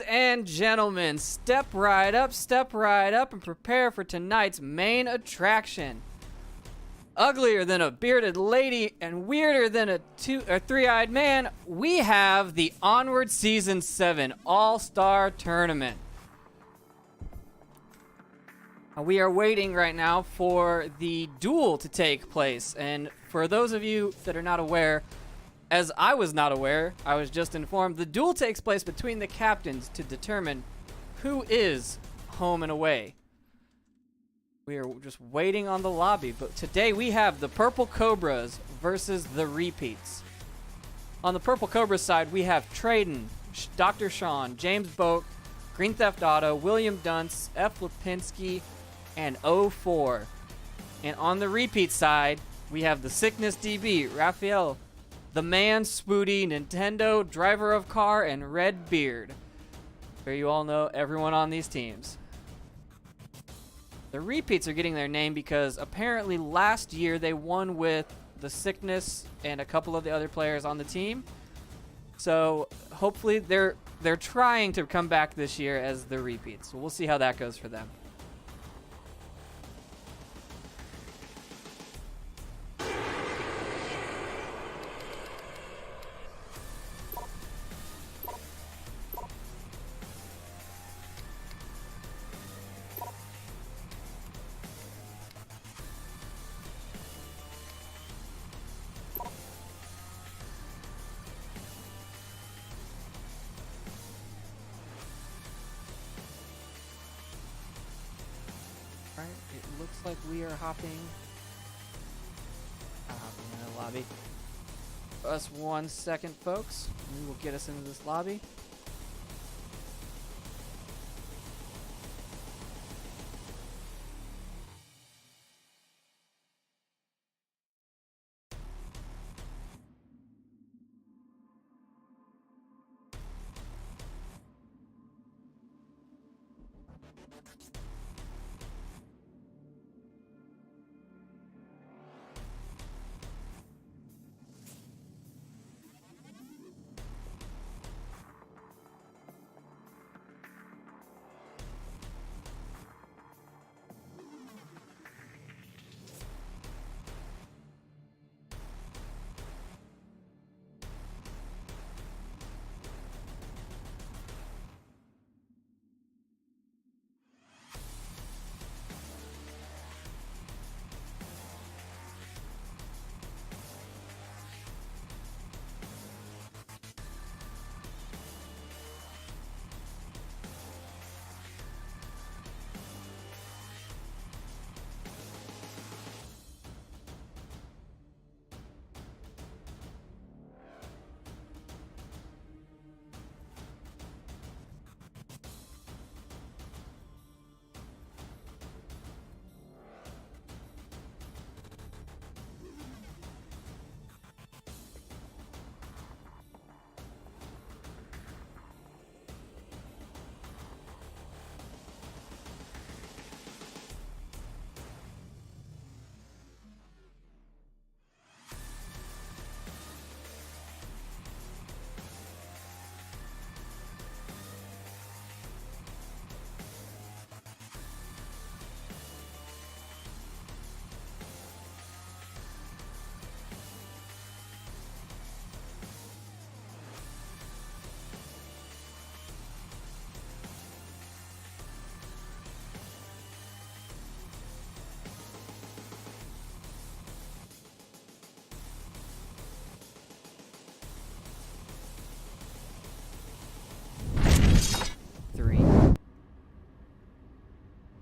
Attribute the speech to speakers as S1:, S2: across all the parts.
S1: and gentlemen, step right up, and prepare for tonight's main attraction. Uglier than a bearded lady and weirder than a three-eyed man, we have the Onward Season 7 All-Star Tournament. We are waiting right now for the duel to take place, and for those of you that are not aware, as I was not aware, I was just informed, the duel takes place between the captains to determine who is home and away. We are just waiting on the lobby, but today we have the Purple Cobras versus the Repeats. On the Purple Cobras side, we have Traden, Dr. Sean, James Boak, Green Theft Auto, William Dunce, F. Lipinski, and 04. And on the Repeat side, we have the Sickness DB, Raphael, the Man, Spoody, Nintendo, Driver of Car, and Red Beard. Sure you all know everyone on these teams. The Repeats are getting their name because apparently last year they won with the Sickness and a couple of the other players on the team. So hopefully they're trying to come back this year as the Repeats. So we'll see how that goes for them. It looks like we are hopping in the lobby. Us 1 second, folks. We will get us into this lobby.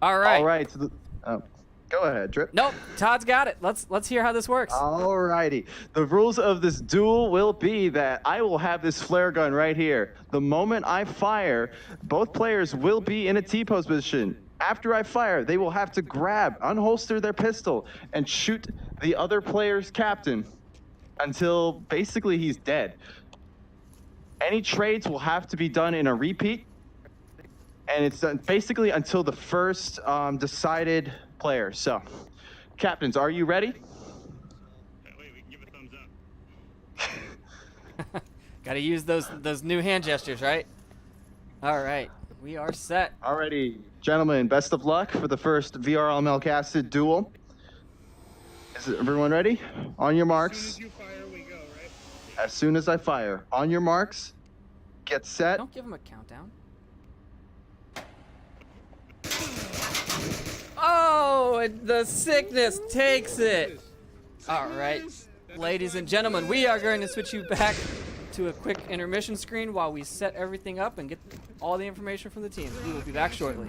S1: All right.
S2: All right. So go ahead, Drip.
S1: Nope. Todd's got it. Let's hear how this works.
S2: All righty. The rules of this duel will be that I will have this flare gun right here. The moment I fire, both players will be in a T-pose position. After I fire, they will have to unholster their pistol, and shoot the other player's captain until basically he's dead. Any trades will have to be done in a repeat. And it's done basically until the first decided player. So, captains, are you ready?
S3: That way we can give a thumbs up.
S1: Got to use those new hand gestures, right? All right, we are set.
S2: Alrighty, gentlemen, best of luck for the first VRML casted duel. Is everyone ready? On your
S3: As
S2: marks.
S3: soon as you fire, we go, right?
S2: As soon as I fire. On your marks. Get set.
S1: Don't give him a countdown. Oh, the sickness takes it. All right, ladies and gentlemen, we are going to switch you back to a quick intermission screen while we set everything up and get all the information from the team. We will be back shortly.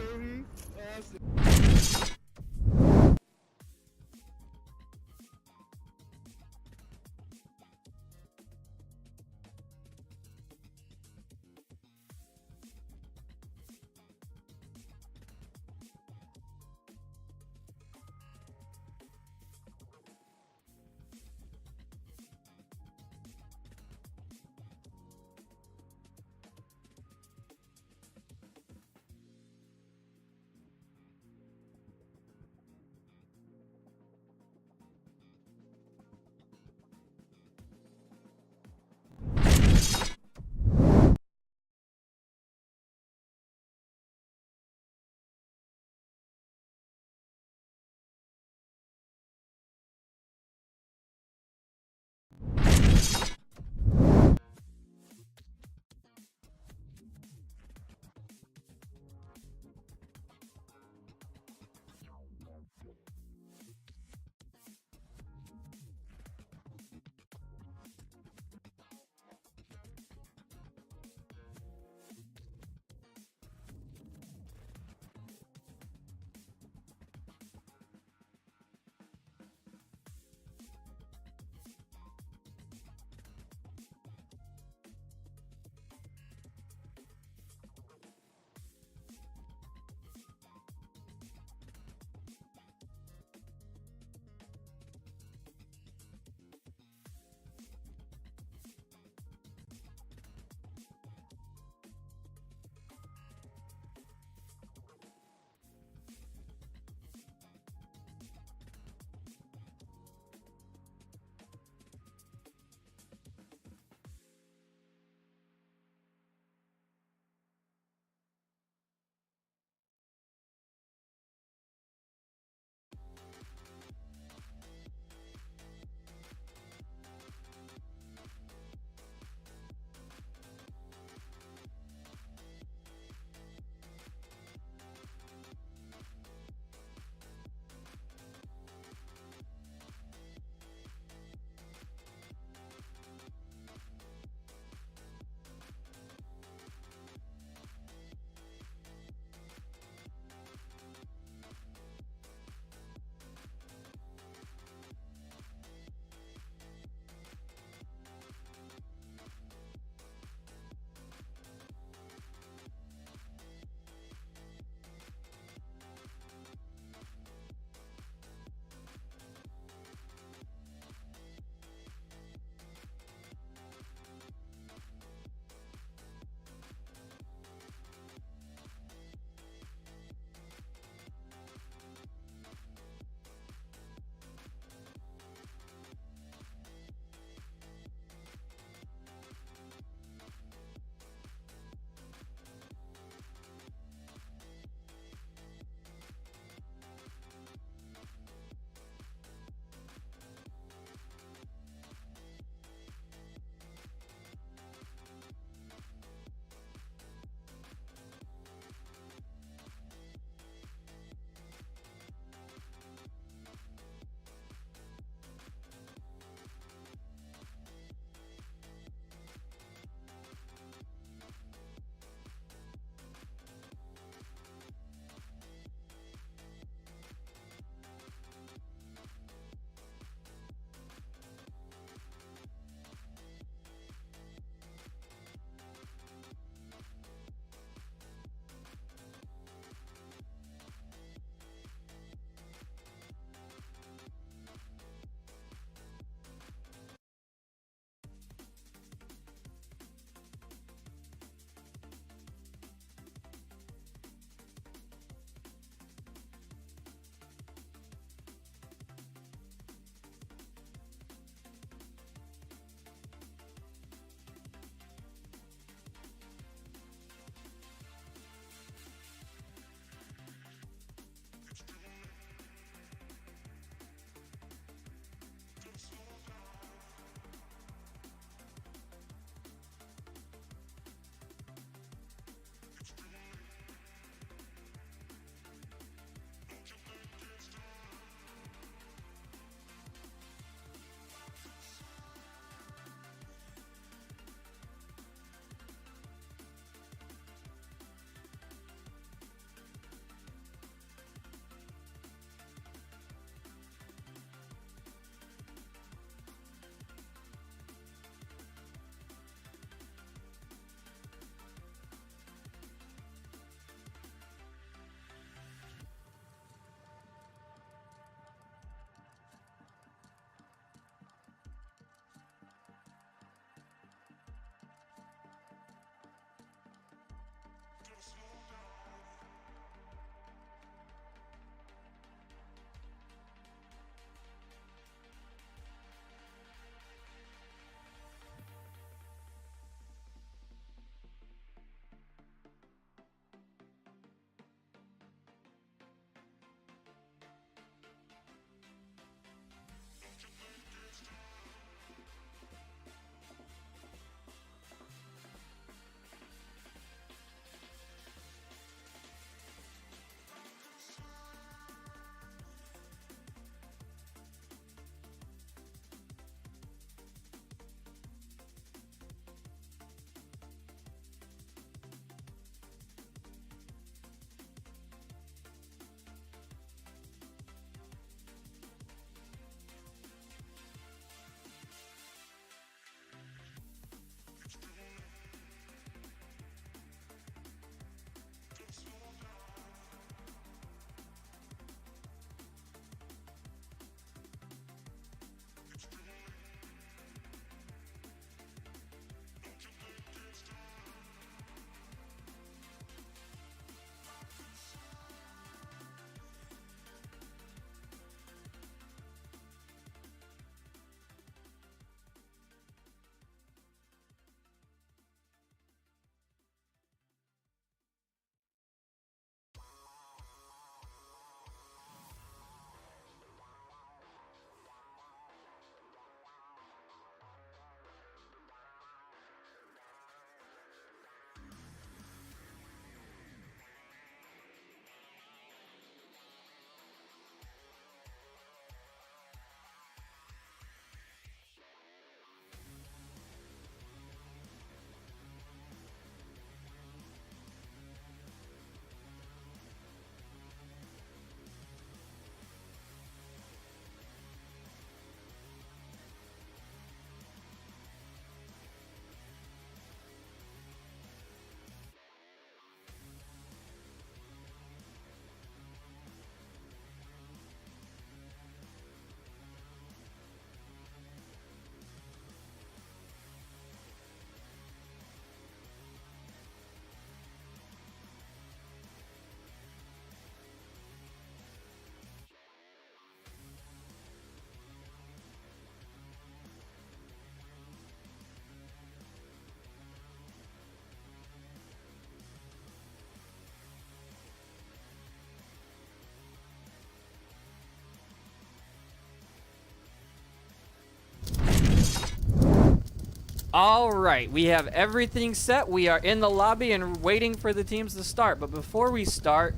S1: All right, we have everything set. We are in the lobby and waiting for the teams to start. But before we start,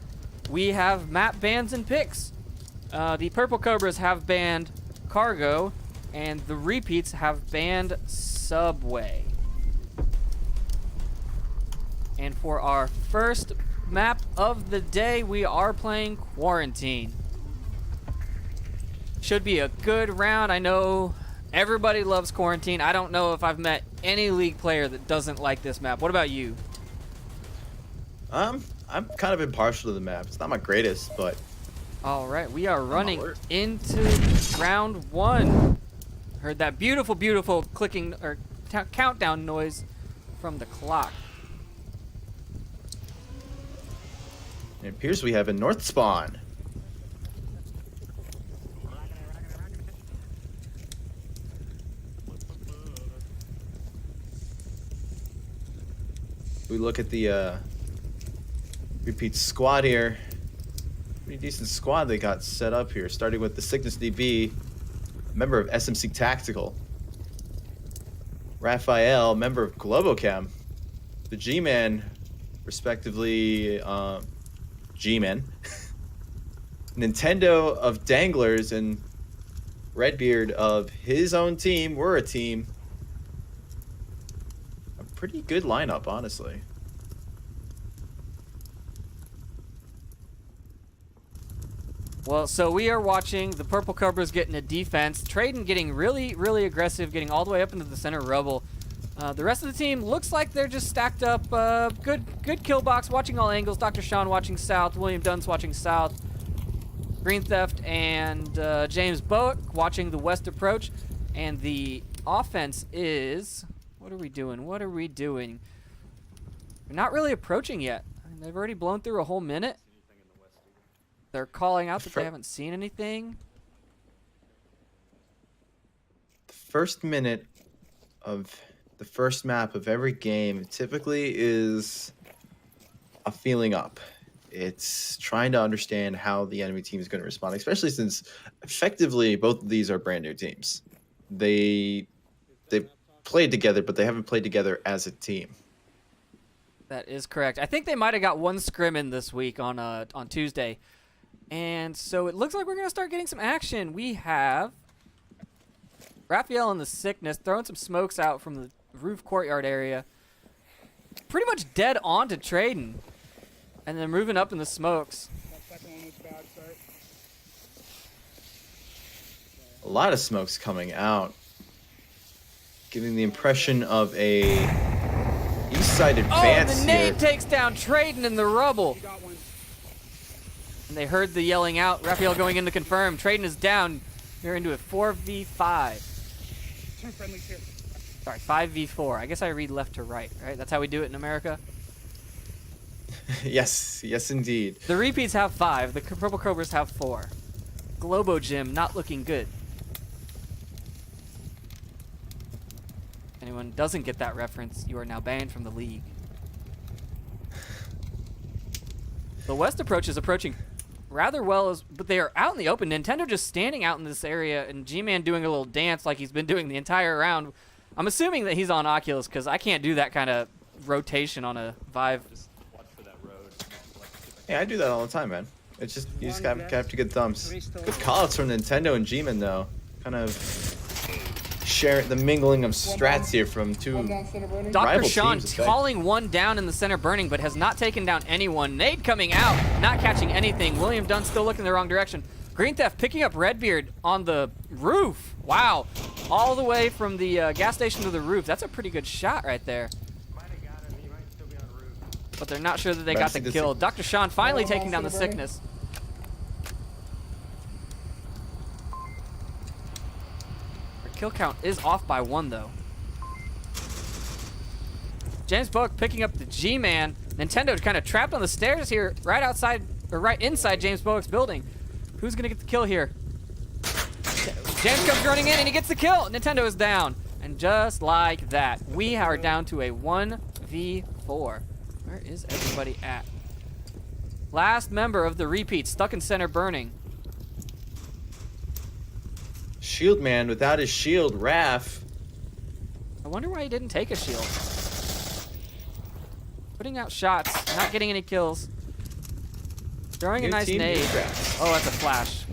S1: we have map bans and picks. The Purple Cobras have banned Cargo, and the Repeats have banned Subway. And for our first map of the day, we are playing Quarantine. Should be a good round. I know everybody loves Quarantine. I don't know if I've met any League player that doesn't like this map. What about you?
S4: I'm kind of impartial to the map. It's not my greatest, but
S1: All right, we are running into round 1. Heard that beautiful, beautiful clicking or countdown noise from the clock.
S4: it appears we have a north spawn. We look at the repeat squad here. Pretty decent squad they got set up here, starting with the Cygnus DB, member of SMC Tactical. Raphael, member of Globochem. The G-Man, respectively, G-Man. Nintendo of Danglers, and Redbeard of his own team. We're a team. A pretty good lineup, honestly.
S1: Well, so we are watching the Purple Cobras getting a defense. Traden getting really, really aggressive, getting all the way up into the center rubble. The rest of the team looks like they're just stacked up. Good kill box, watching all angles. Dr. Sean watching south. William Dunn's watching south. Green Theft and James Boak watching the west approach. And the offense is... What are we doing? What are we doing? We're not really approaching yet. I mean, they've already blown through a whole minute. They're calling out that they haven't seen anything.
S4: The first minute of the first map of every game typically is a feeling up. It's trying to understand how the enemy team is going to respond, especially since effectively both of these are brand new teams. They've played together, but they haven't played together as a team.
S1: That is correct. I think they might have got one scrim in this week on Tuesday. And so it looks like we're going to start getting some action. We have Raphael in the Sickness throwing some smokes out from the roof courtyard area. Pretty much dead on to Traden. And then moving up in the smokes.
S4: A lot of smokes coming out, giving the impression of a east side advance.
S1: Oh, the nade takes down Traden in the rubble. And they heard the yelling out. Raphael going in to confirm. Traden is down. You're into a 4v5.
S5: Two friendlies here.
S1: Sorry, 5v4. I guess I read left to right, right? That's how we do it in America?
S4: Yes, indeed.
S1: The Repeats have 5. The Purple Cobras have 4. Globo Gym not looking good. Anyone doesn't get that reference, you are now banned from the league. The west approach is approaching rather well, but they are out in the open. Nintendo just standing out in this area, and G-Man doing a little dance like he's been doing the entire round. I'm assuming that he's on Oculus, because I can't do that kind of rotation on a Vive.
S4: Yeah, I do that all the time, man. It's just, you just gotta have to get thumbs. Good callouts from Nintendo and G-Man, though. Kind of share the mingling of strats here from two
S1: Dr.
S4: rival
S1: Sean
S4: teams.
S1: calling one down in the center burning, but has not taken down anyone. Nade coming out, not catching anything. William Dunn still looking the wrong direction. Green Theft picking up Redbeard on the roof. Wow. All the way from the gas station to the roof. That's a pretty good shot right there. But they're not sure that they got the kill. Dr. Sean finally taking down the Sickness. Their kill count is off by 1, though. James Boak picking up the G-Man. Nintendo kind of trapped on the stairs here, right outside, or right inside James Boak's building. Who's going to get the kill here? James comes running in, and he gets the kill. Nintendo is down. And just like that, we are down to a 1v4. Where is everybody at? Last member of the Repeat, stuck in center burning.
S4: Shield man without his shield, Raph.
S1: I wonder why he didn't take a shield. Putting out shots, not getting any kills. Throwing a
S4: New
S1: nice
S4: team, new
S1: nade.
S4: drafts.
S1: Oh, that's a flash.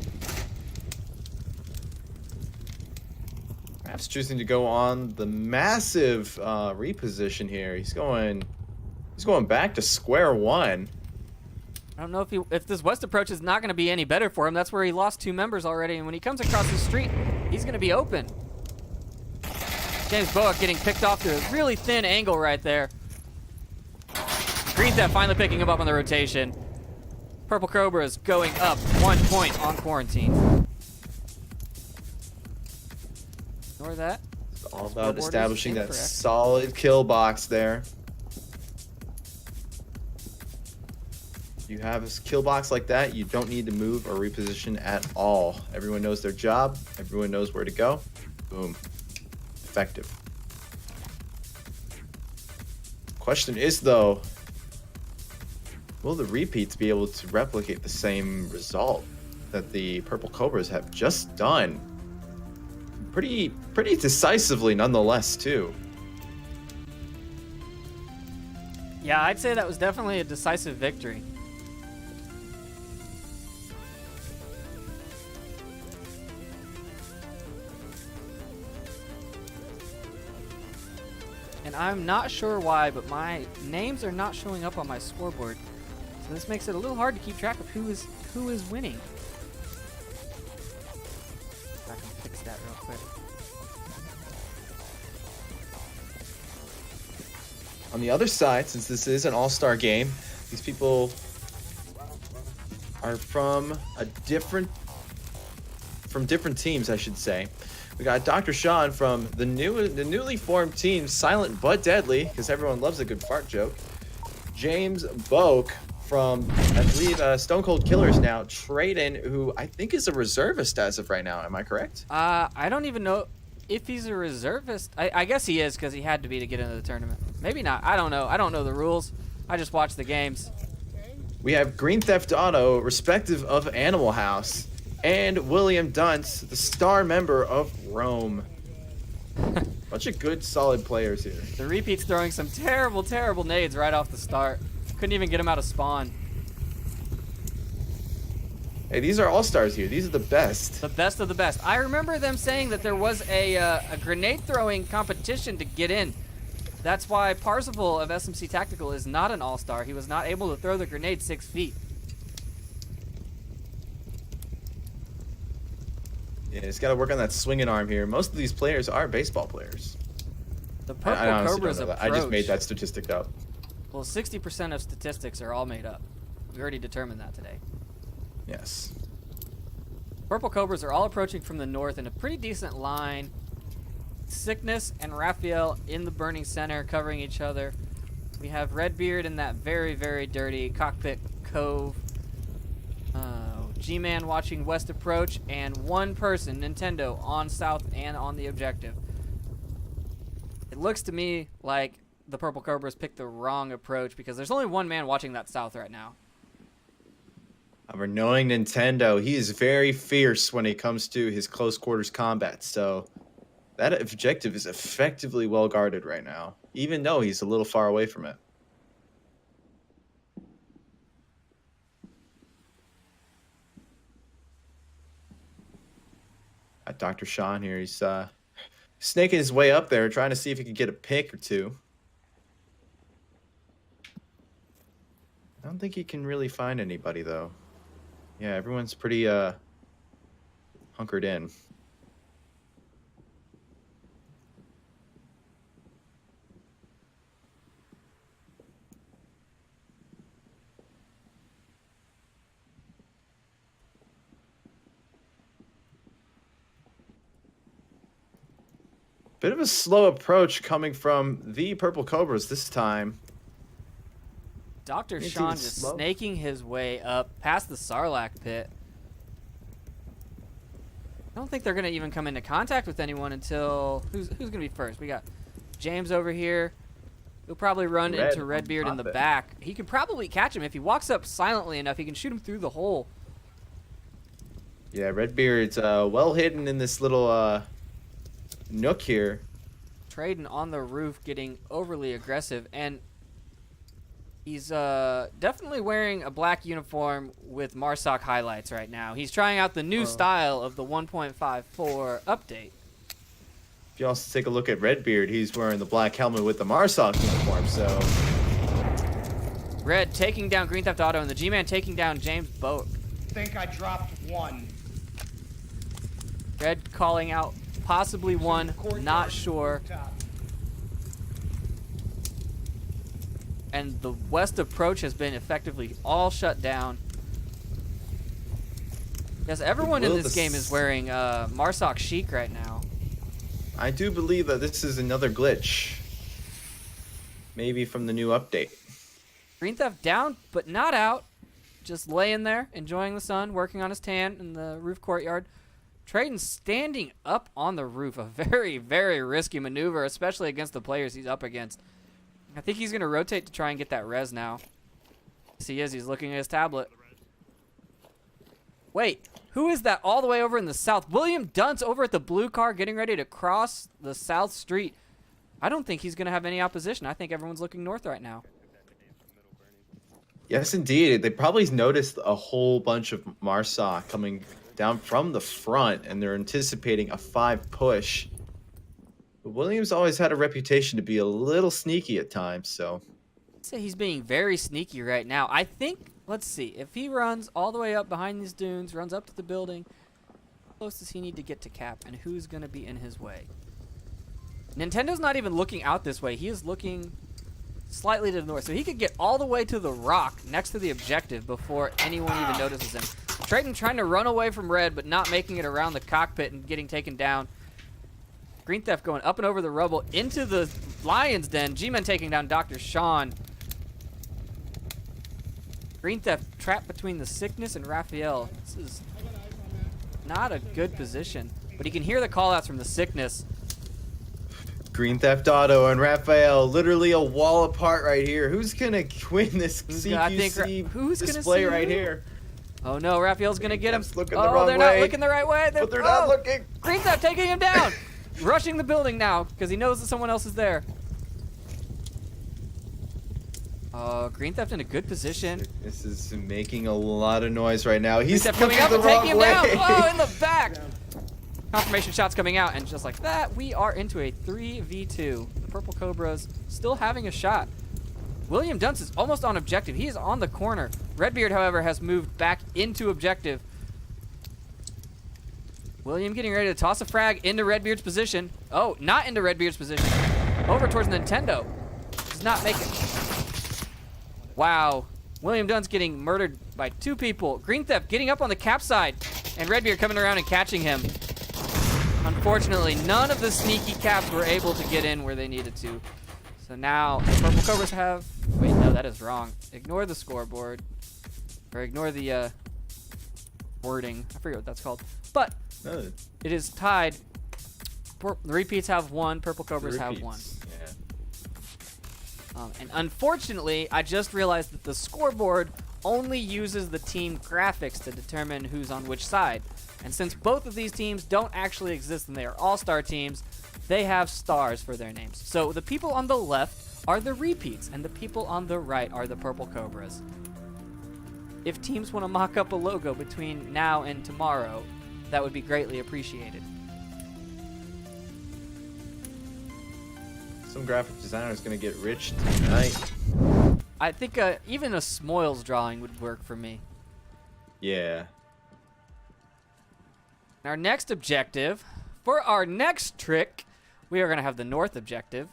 S4: Perhaps choosing to go on the massive reposition here. He's going back to square one.
S1: I don't know if this west approach is not going to be any better for him. That's where he lost 2 members already, and when he comes across the street, he's going to be open. James Boak getting picked off to a really thin angle right there. Green Theft finally picking him up on the rotation. Purple Cobras going up 1 point on quarantine. Ignore that.
S4: It's all
S1: Scoreboard
S4: about
S1: is
S4: establishing that
S1: incorrect.
S4: solid kill box there. You have a kill box like that, you don't need to move or reposition at all. Everyone knows their job. Everyone knows where to go. Boom. Effective. Question is, though, will the repeats be able to replicate the same result that the Purple Cobras have just done? Pretty decisively, nonetheless, too.
S1: Yeah, I'd say that was definitely a decisive victory. And I'm not sure why, but my names are not showing up on my scoreboard. So this makes it a little hard to keep track of who is winning. If I can fix that real quick.
S4: On the other side, since this is an all-star game, these people are from different teams, I should say. We got Dr. Sean from the newly formed team Silent But Deadly, because everyone loves a good fart joke. James Boak from, I believe, Stone Cold Killers now. Traden, who I think is a reservist as of right now. Am I correct?
S1: I don't even know if he's a reservist. I guess he is because he had to be to get into the tournament. Maybe not. I don't know. I don't know the rules. I just watch the games.
S4: We have Green Theft Auto, respective of Animal House, and William Duntz, the star member of Rome. Bunch of good, solid players here.
S1: The repeat's throwing some terrible, terrible nades right off the start. Couldn't even get him out of spawn.
S4: Hey, these are all-stars here. These are the best.
S1: The best of the best. I remember them saying that there was a grenade throwing competition to get in. That's why Parzival of SMC Tactical is not an all-star. He was not able to throw the grenade 6 feet.
S4: Yeah, he's got to work on that swinging arm here. Most of these players are baseball players.
S1: The
S4: I
S1: Purple
S4: honestly
S1: Cobras
S4: don't know
S1: approach.
S4: that. I just made that statistic up.
S1: Well, 60% of statistics are all made up. We already determined that today.
S4: Yes.
S1: Purple Cobras are all approaching from the north in a pretty decent line. Sickness and Raphael in the burning center covering each other. We have Redbeard in that very, very dirty cockpit cove. G-Man watching west approach, and one person, Nintendo, on south and on the objective. It looks to me like the Purple Cobras picked the wrong approach because there's only one man watching that south right now.
S4: However, knowing Nintendo, he is very fierce when it comes to his close quarters combat. So that objective is effectively well guarded right now, even though he's a little far away from it. Got Dr. Sean here. He's snaking his way up there, trying to see if he can get a pick or two. I don't think he can really find anybody, though. Yeah, everyone's pretty hunkered in. Bit of a slow approach coming from the Purple Cobras this time.
S1: Dr.
S4: It's
S1: Sean
S4: even
S1: just
S4: slow.
S1: snaking his way up past the Sarlacc pit. I don't think they're going to even come into contact with anyone until... Who's going to be first? We got James over here. He'll probably run
S4: Red
S1: into Redbeard in the
S4: top it.
S1: back. He can probably catch him. If he walks up silently enough, he can shoot him through the hole.
S4: Yeah, Redbeard's well hidden in this little nook here.
S1: Traden on the roof getting overly aggressive, and he's definitely wearing a black uniform with Marsoc highlights right now. He's trying out the new style of the 1.54 update.
S4: If you also take a look at Redbeard, he's wearing the black helmet with the Marsoc uniform, so...
S1: Red taking down Green Theft Auto, and the G-Man taking down James Boak.
S5: Think I dropped one.
S1: Red calling out possibly one, not sure. And the west approach has been effectively all shut down. Yes, everyone in this game is wearing Marsoc Chic right now.
S4: I do believe that this is another glitch. Maybe from the new update.
S1: Green Theft down, but not out. Just laying there, enjoying the sun, working on his tan in the roof courtyard. Traden standing up on the roof, a very, very risky maneuver, especially against the players he's up against. I think he's going to rotate to try and get that res now. Yes, he is. He's looking at his tablet. Wait, who is that all the way over in the south? William Dunce over at the blue car getting ready to cross the south street. I don't think he's going to have any opposition. I think everyone's looking north right now.
S4: Yes, indeed. They probably noticed a whole bunch of Marsoc coming down from the front, and they're anticipating a 5 push. But Williams always had a reputation to be a little sneaky at times, so...
S1: I'd say he's being very sneaky right now. I think, let's see, if he runs all the way up behind these dunes, runs up to the building, how close does he need to get to Cap, and who's going to be in his way? Nintendo's not even looking out this way. He is looking slightly to the north, so he could get all the way to the rock next to the objective before anyone even notices him. Traden trying to run away from Red, but not making it around the cockpit and getting taken down. Green Theft going up and over the rubble into the Lion's Den. G-Men taking down Dr. Sean. Green Theft trapped between the Sickness and Raphael. This is not a good position, but he can hear the call-outs from the Sickness.
S4: Green Theft Auto and Raphael, literally a wall apart right here. Who's gonna win this CQC display right here?
S1: Oh no, Raphael's gonna get him.
S4: Looking the wrong
S1: they're
S4: way.
S1: not looking the right way.
S4: But they're not looking.
S1: Green Theft taking him down. Rushing the building now because he knows that someone else is there. Green Theft in a good position.
S4: This is making a lot of noise right now. He's
S1: coming up and taking him down. Oh, in the back.
S4: Yeah.
S1: Confirmation shots coming out, and just like that, we are into a 3v2. The Purple Cobras still having a shot. William Dunce is almost on objective. He is on the corner. Redbeard, however, has moved back into objective. William getting ready to toss a frag into Redbeard's position. Oh, not into Redbeard's position. Over towards Nintendo. Does not make it. Wow. William Dunce getting murdered by 2 people. Green Theft getting up on the cap side, and Redbeard coming around and catching him. Unfortunately, none of the sneaky caps were able to get in where they needed to. So now the Purple Cobras have... Wait, no, that is wrong. Ignore the scoreboard. Or ignore the wording. I forget what that's called. But it is tied. The repeats have 1. Purple Cobras have 1.
S4: Yeah.
S1: And unfortunately, I just realized that the scoreboard only uses the team graphics to determine who's on which side. And since both of these teams don't actually exist and they are all-star teams, they have stars for their names. So the people on the left are the repeats, and the people on the right are the Purple Cobras. If teams want to mock up a logo between now and tomorrow, that would be greatly appreciated.
S4: Some graphic designer is going to get rich tonight.
S1: I think even a Smoils drawing would work for me.
S4: Yeah.
S1: Our next objective, for our next trick, we are going to have the north objective.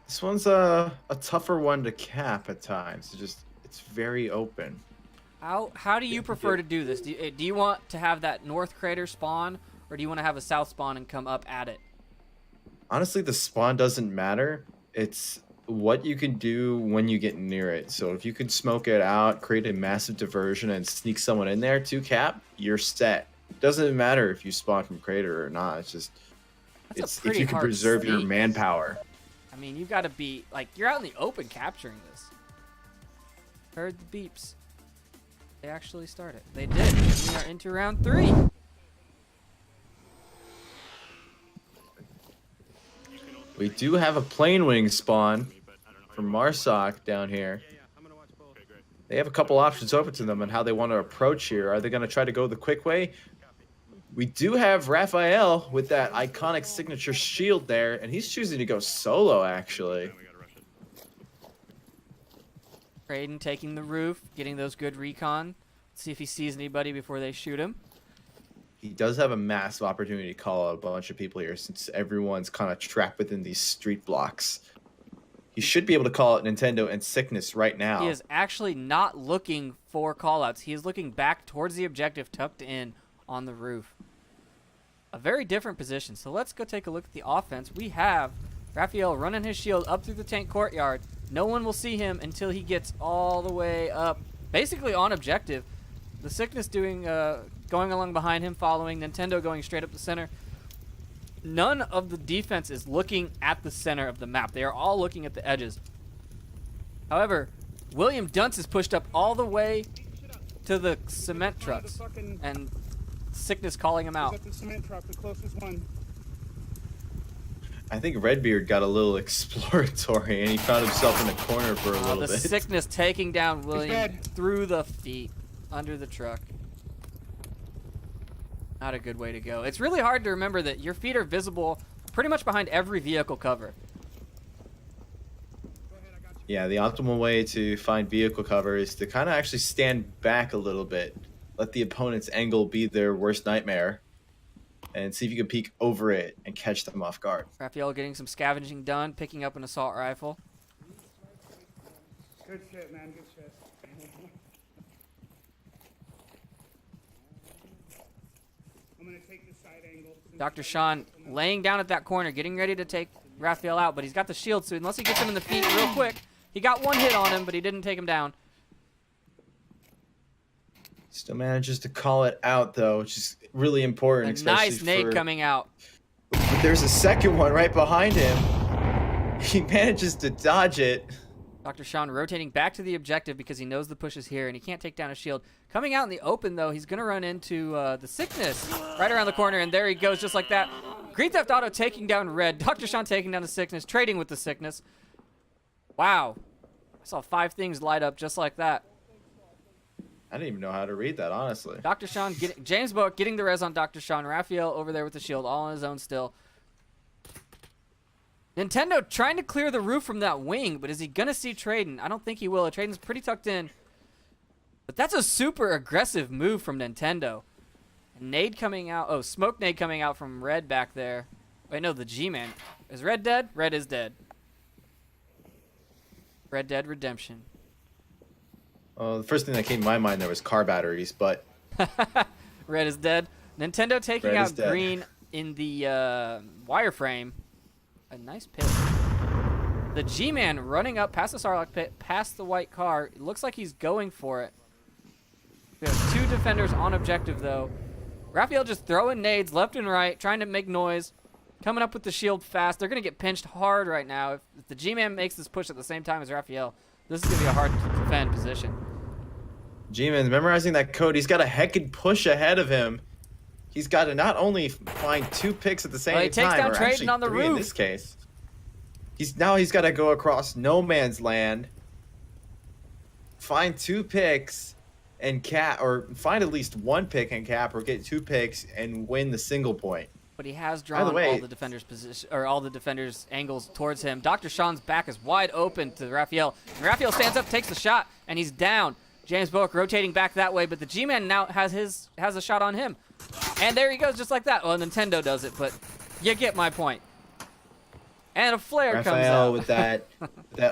S4: This one's a tougher one to cap at times. It's very open.
S1: How do you prefer to do this? Do you want to have that north crater spawn, or do you want to have a south spawn and come up at it?
S4: Honestly, the spawn doesn't matter. It's what you can do when you get near it. So if you can smoke it out, create a massive diversion, and sneak someone in there to cap, you're set. It doesn't matter if you spawn from crater or not. It's just if you can preserve your manpower.
S1: I mean, you've got to be like, you're out in the open capturing this. Heard the beeps. They actually started. They did. We are into round 3.
S4: We do have a plane wing spawn from Marsoc down here. They have a couple options open to them on how they want to approach here. Are they going to try to go the quick way? We do have Raphael with that iconic signature shield there, and he's choosing to go solo, actually.
S1: Kraden taking the roof, getting those good recon. See if he sees anybody before they shoot him.
S4: He does have a massive opportunity to call out a bunch of people here since everyone's kind of trapped within these street blocks. He should be able to call out Nintendo and Sickness right now.
S1: He is actually not looking for callouts. He is looking back towards the objective tucked in on the roof. A very different position. So let's go take a look at the offense. We have Raphael running his shield up through the tank courtyard. No one will see him until he gets all the way up, basically on objective. The Sickness doing, going along behind him, following. Nintendo going straight up the center. None of the defense is looking at the center of the map. They are all looking at the edges. However, William Dunce is pushed up all the way to the cement trucks, and Sickness calling him out.
S5: The cement truck, the closest one.
S4: I think Redbeard got a little exploratory, and he found himself in a corner for a little
S1: The
S4: bit.
S1: Sickness taking down William
S5: dead.
S1: through the feet, under the truck. Not a good way to go. It's really hard to remember that your feet are visible pretty much behind every vehicle cover.
S4: Yeah, the optimal way to find vehicle cover is to kind of actually stand back a little bit. Let the opponent's angle be their worst nightmare. And see if you can peek over it and catch them off guard.
S1: Raphael getting some scavenging done, picking up an assault rifle.
S5: Good shit, man. Good shit. I'm gonna take the side angle.
S1: Dr. Sean laying down at that corner, getting ready to take Raphael out, but he's got the shield, so unless he gets him in the feet real quick, he got one hit on him, but he didn't take him down.
S4: Still manages to call it out, though, which is really important.
S1: A nice nade coming out.
S4: But there's a second one right behind him. He manages to dodge it.
S1: Dr. Sean rotating back to the objective because he knows the push is here and he can't take down a shield. Coming out in the open, though, he's going to run into the Sickness right around the corner, and there he goes just like that. Green Theft Auto taking down Red. Dr. Sean taking down the Sickness, trading with the Sickness. Wow. I saw 5 things light up just like that.
S4: I didn't even know how to read that, honestly.
S1: Dr. Sean, James Boak getting the res on Dr. Sean. Raphael over there with the shield, all on his own still. Nintendo trying to clear the roof from that wing, but is he going to see Traden? I don't think he will. Traden's pretty tucked in. But that's a super aggressive move from Nintendo. And nade coming out. Oh, smoke nade coming out from Red back there. Wait, no, the G-Man. Is Red dead? Red is dead. Red Dead Redemption.
S4: The first thing that came to my mind there was car batteries, but
S1: Red is dead. Nintendo taking
S4: Red is
S1: out
S4: dead.
S1: Green in the wireframe. A nice pick. The G-Man running up past the Sarlacc pit, past the white car. It looks like he's going for it. We have 2 defenders on objective, though. Raphael just throwing nades left and right, trying to make noise. Coming up with the shield fast. They're going to get pinched hard right now. If the G-Man makes this push at the same time as Raphael, this is going to be a hard to defend position.
S4: G-Man's memorizing that code. He's got a heckin' push ahead of him. He's got to not only find 2 picks at the same
S1: Well, he
S4: time,
S1: takes down
S4: or
S1: Traden
S4: actually
S1: on the
S4: 3 in
S1: roof.
S4: this case. He's got to go across no man's land, find 2 picks, and cap, or find at least 1 pick and cap, or get 2 picks and win the single point.
S1: But he has drawn
S4: way-
S1: all the defenders' position, or all the defenders' angles towards him. Dr. Sean's back is wide open to Raphael. And Raphael stands up, takes the shot, and he's down. James Boak rotating back that way, but the G-Man now has a shot on him. And there he goes, just like that. Well, Nintendo does it, but you get my point. And a flare comes
S4: Raphael
S1: out.
S4: with that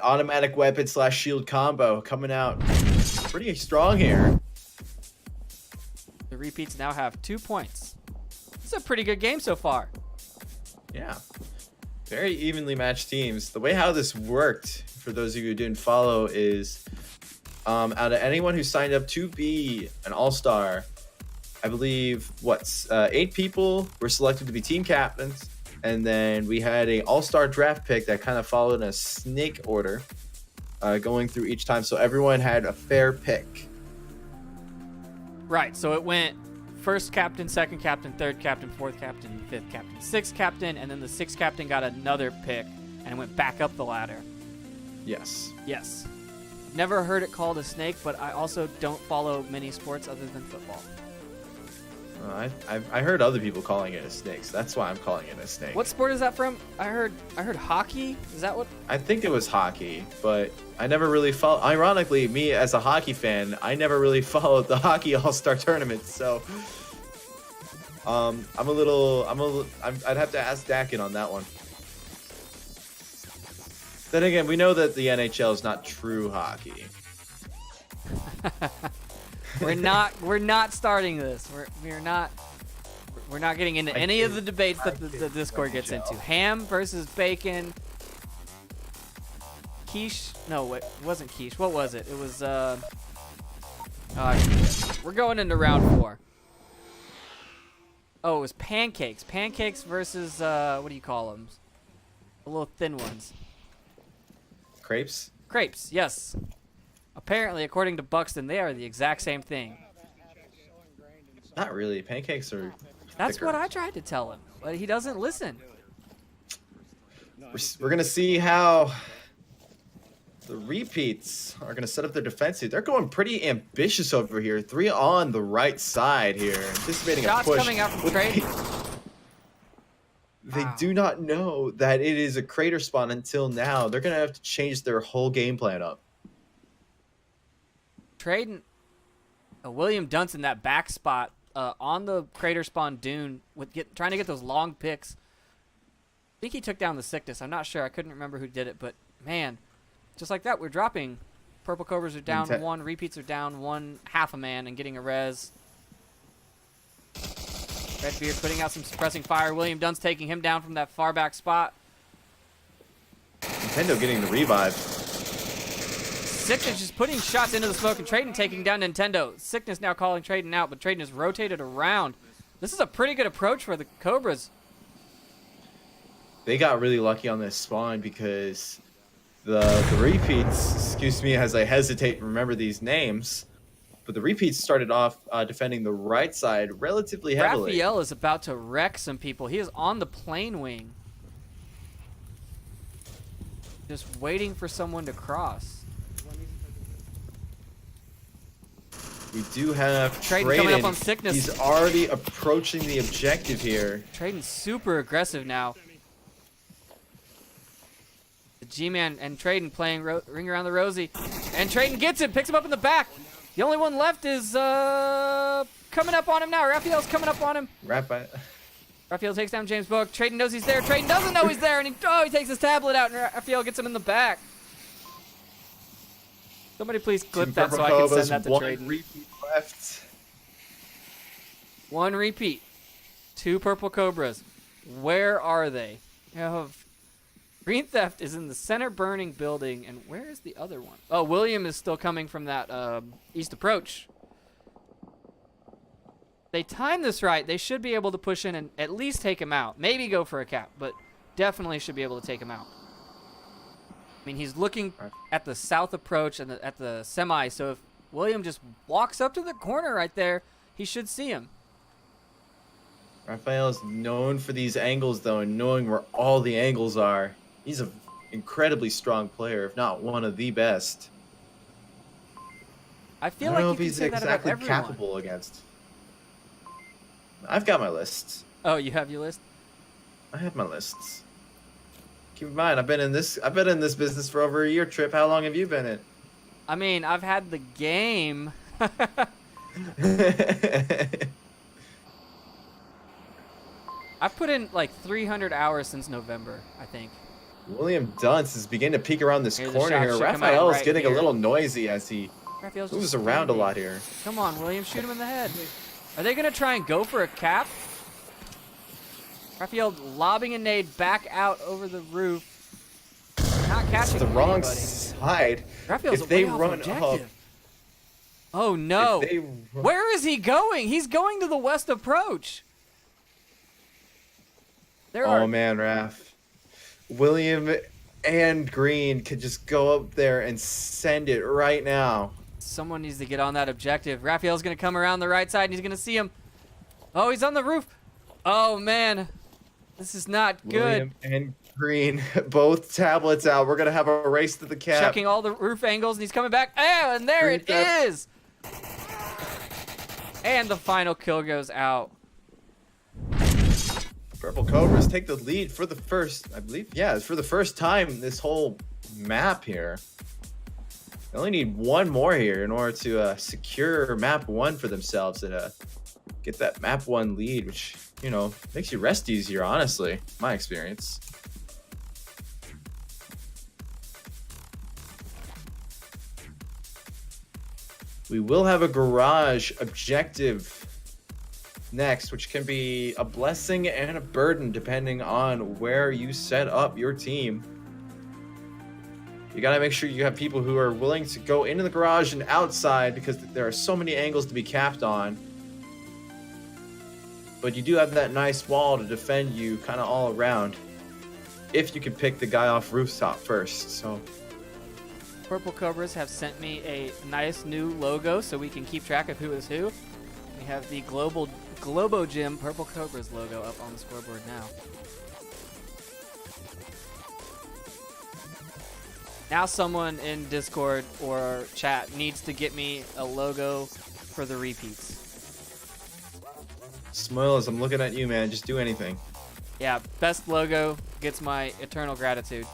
S4: automatic weapon / shield combo coming out pretty strong here.
S1: The repeats now have 2 points. It's a pretty good game so far.
S4: Yeah. Very evenly matched teams. The way how this worked, for those of you who didn't follow, is out of anyone who signed up to be an all-star, I believe, 8 people were selected to be team captains. And then we had a all-star draft pick that kind of followed in a snake order going through each time. So everyone had a fair pick.
S1: Right, so it went first captain, second captain, third captain, fourth captain, fifth captain, sixth captain, and then the sixth captain got another pick. and it went back up the ladder.
S4: Yes.
S1: Yes. Never heard it called a snake, but I also don't follow many sports other than football.
S4: I heard other people calling it a snake, so that's why I'm calling it a snake.
S1: What sport is that from? I heard hockey. Is that what?
S4: I think it was hockey, but I never really followed. Ironically, me as a hockey fan, I never really followed the hockey All-Star tournament, so I'd have to ask Dakin on that one. Then again, we know that the NHL is not true hockey.
S1: We're not starting this. We're not getting into any of the debates that the Discord gets into. Ham versus bacon. Quiche? No, it wasn't quiche. What was it? It was we're going into round 4. Oh, it was pancakes. Pancakes versus what do you call them? The little thin ones.
S4: Crepes?
S1: Crepes. Yes. Apparently, according to Buxton, they are the exact same thing.
S4: Not really. Pancakes are
S1: That's
S4: thicker.
S1: what I tried to tell him, but he doesn't listen.
S4: We're gonna see how the repeats are gonna set up their defense here. They're going pretty ambitious over here. 3 on the right side here, anticipating
S1: Shots
S4: a push.
S1: coming out from Trade.
S4: They
S1: Wow.
S4: do not know that it is a crater spawn until now. They're gonna have to change their whole game plan up.
S1: Trading William Dunson that back spot on the crater spawn dune with trying to get those long picks. I think he took down the sickness. I'm not sure. I couldn't remember who did it, but man, just like that, we're dropping. Purple Cobras are down 1, repeats are down 1, half a man, and getting a res. Redbeard putting out some suppressing fire. William Dunn's taking him down from that far back spot.
S4: Nintendo getting the revive.
S1: Sickness just putting shots into the smoke and Traden taking down Nintendo. Sickness now calling Traden out, but Traden is rotated around. This is a pretty good approach for the Cobras.
S4: They got really lucky on this spawn because the repeats, excuse me as I hesitate to remember these names, but the repeats started off defending the right side relatively heavily.
S1: Raphael is about to wreck some people. He is on the plane wing. Just waiting for someone to cross.
S4: We do have
S1: Traden coming up on Sickness.
S4: He's already approaching the objective here.
S1: Traden's super aggressive now. The G-Man and Traden playing Ring Around the Rosie. And Traden gets it, picks him up in the back. The only one left is coming up on him now. Raphael's coming up on him. Raphael takes down James Boak. Traden knows he's there. Traden doesn't know he's there, and he takes his tablet out, and Raphael gets him in the back. Somebody please clip that so I can send that to
S4: one
S1: Traden.
S4: repeat left.
S1: 1 repeat. 2 Purple Cobras. Where are they? You have Green Theft is in the center burning building, and where is the other one? Oh, William is still coming from that east approach. They time this right. They should be able to push in and at least take him out. Maybe go for a cap, but definitely should be able to take him out. I mean, he's looking at the south approach and at the semi, so if William just walks up to the corner right there, he should see him.
S4: Raphael is known for these angles, though, and knowing where all the angles are. He's an incredibly strong player, if not one of the best.
S1: I feel
S4: I
S1: like
S4: don't know
S1: you
S4: if
S1: can
S4: he's
S1: say that about
S4: exactly
S1: everyone.
S4: capable against. I've got my lists.
S1: Oh, you have your list?
S4: I have my lists. Keep in mind, I've been in this business for over a year. Trip, how long have you been in?
S1: I mean, I've had the game. I've put in like 300 hours since November, I think.
S4: William Dunce is beginning to peek around this
S1: Here's a
S4: corner
S1: shot,
S4: here.
S1: should come out
S4: Raphael is
S1: right
S4: getting
S1: here.
S4: a little noisy as he
S1: Raphael's
S4: moves
S1: just
S4: around a
S1: standing.
S4: lot here.
S1: Come on, William, shoot him in the head. Are they going to try and go for a cap? Raphael lobbing a nade back out over the roof. Not catching
S4: It's the wrong
S1: anybody.
S4: side.
S1: Raphael's
S4: If they
S1: way off
S4: run
S1: objective.
S4: up,
S1: Oh, no.
S4: if they
S1: Where is he going? He's going to the west approach. There
S4: Oh
S1: are
S4: man, Raph. William and Green could just go up there and send it right now.
S1: Someone needs to get on that objective. Raphael's going to come around the right side, and he's going to see him. Oh, he's on the roof. Oh, man. This is not good.
S4: William and Green, both tablets out. We're gonna have a race to the cap.
S1: Checking all the roof angles, and he's coming back. Oh, and there it is. And the final kill goes out.
S4: Purple Cobras take the lead for the first, I believe, yeah, it's for the first time this whole map here. They only need one more here in order to secure map 1 for themselves and get that map 1 lead, which, you know, makes you rest easier, honestly, my experience. We will have a garage objective next, which can be a blessing and a burden depending on where you set up your team. You gotta make sure you have people who are willing to go into the garage and outside because there are so many angles to be capped on. But you do have that nice wall to defend you kind of all around if you can pick the guy off rooftop first. So
S1: Purple Cobras have sent me a nice new logo so we can keep track of who is who. We have the Globo Gym Purple Cobras logo up on the scoreboard now. Now someone in Discord or chat needs to get me a logo for the repeats.
S4: Smoilers, I'm looking at you, man. Just do anything.
S1: Yeah, best logo gets my eternal gratitude.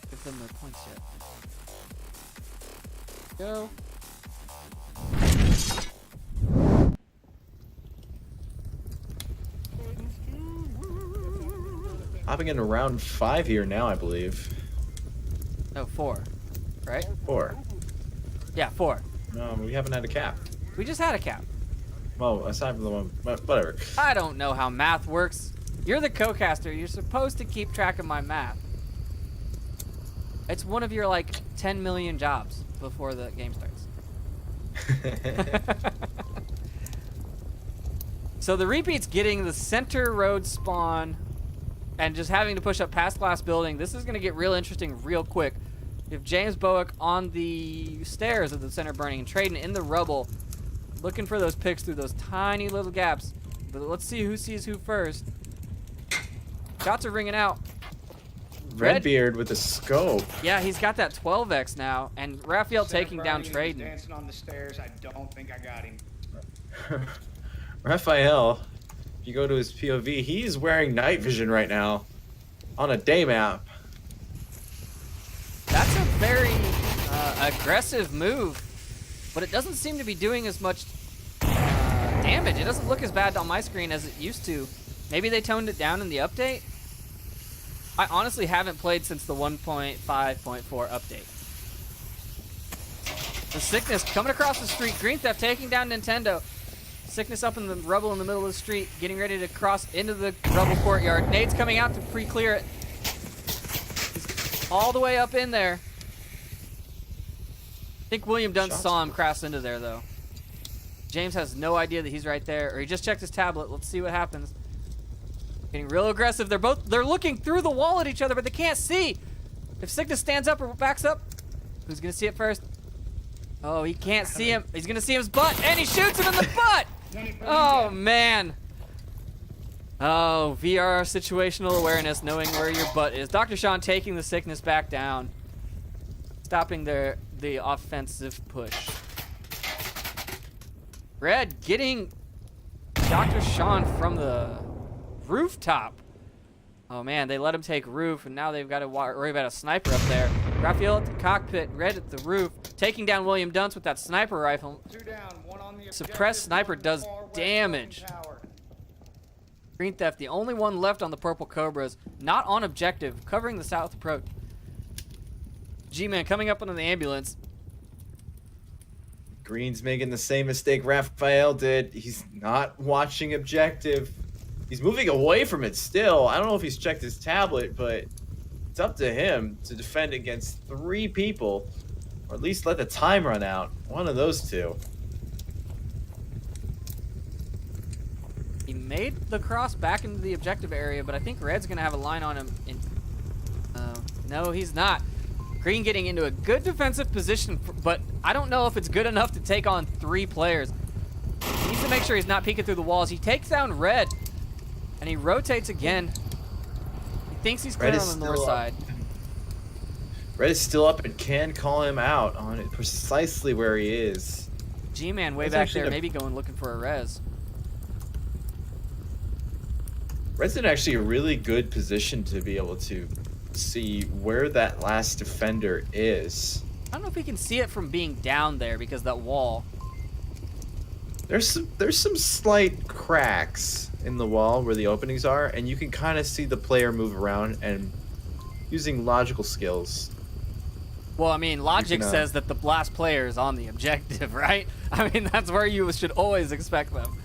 S1: Give them their points yet. Go.
S4: Hopping into round 5 here now, I believe.
S1: No, 4. Right?
S4: 4.
S1: Yeah, 4.
S4: No, we haven't had a cap.
S1: We just had a cap.
S4: Well, aside from the one, but whatever.
S1: I don't know how math works. You're the co-caster. You're supposed to keep track of my math. It's one of your, like, 10 million jobs before the game starts. So the repeat's getting the center road spawn and just having to push up past glass building. This is going to get real interesting real quick. You have James Bowick on the stairs of the center burning and Traden in the rubble, looking for those picks through those tiny little gaps. But let's see who sees who first. Shots are ringing out.
S4: Redbeard with a scope.
S1: Yeah, he's got that 12x now, and Raphael taking down Traden.
S5: Dancing on the stairs. I don't think I got him.
S4: Raphael, if you go to his POV, he's wearing night vision right now on a day map.
S1: That's a very aggressive move, but it doesn't seem to be doing as much damage. It doesn't look as bad on my screen as it used to. Maybe they toned it down in the update? I honestly haven't played since the 1.5.4 update. The Sickness coming across the street. Green Theft taking down Nintendo. Sickness up in the rubble in the middle of the street, getting ready to cross into the rubble courtyard. Nade's coming out to pre-clear it. He's all the way up in there. I think William Dunn saw him cross into there, though. James has no idea that he's right there, or he just checked his tablet. Let's see what happens. Getting real aggressive. They're looking through the wall at each other, but they can't see. If Sickness stands up or backs up, who's gonna see it first? Oh, he can't see him. He's gonna see his butt, and he shoots him in the butt. Oh man. Oh, VR situational awareness, knowing where your butt is. Dr. Sean taking the Sickness back down, stopping the offensive push. Red getting Dr. Sean from the rooftop. Oh man, they let him take roof, and now they've got to worry about a sniper up there. Raphael at the cockpit, Red at the roof, taking down William Dunce with that sniper rifle.
S5: 2 down, 1 on the
S1: Suppressed sniper does damage. Green Theft, the only one left on the Purple Cobras, not on objective, covering the south approach. G-Man coming up onto the ambulance.
S4: Green's making the same mistake Raphael did. He's not watching objective. He's moving away from it still. I don't know if he's checked his tablet, but it's up to him to defend against 3 people, or at least let the time run out. One of those 2.
S1: He made the cross back into the objective area, but I think Red's going to have a line on him. No, he's not. Green getting into a good defensive position, but I don't know if it's good enough to take on 3 players. He needs to make sure he's not peeking through the walls. He takes down Red, and he rotates again. He thinks he's clear on the north side.
S4: Red is still up and can call him out on it precisely where he is.
S1: G-Man way
S4: That's
S1: back
S4: actually
S1: there,
S4: the-
S1: maybe going looking for a res.
S4: Red's in actually a really good position to be able to see where that last defender is.
S1: I don't know if he can see it from being down there because that wall.
S4: There's some slight cracks in the wall where the openings are, and you can kind of see the player move around and using logical skills.
S1: Well, I mean, logic
S4: can,
S1: says that the last player is on the objective, right? I mean, that's where you should always expect them.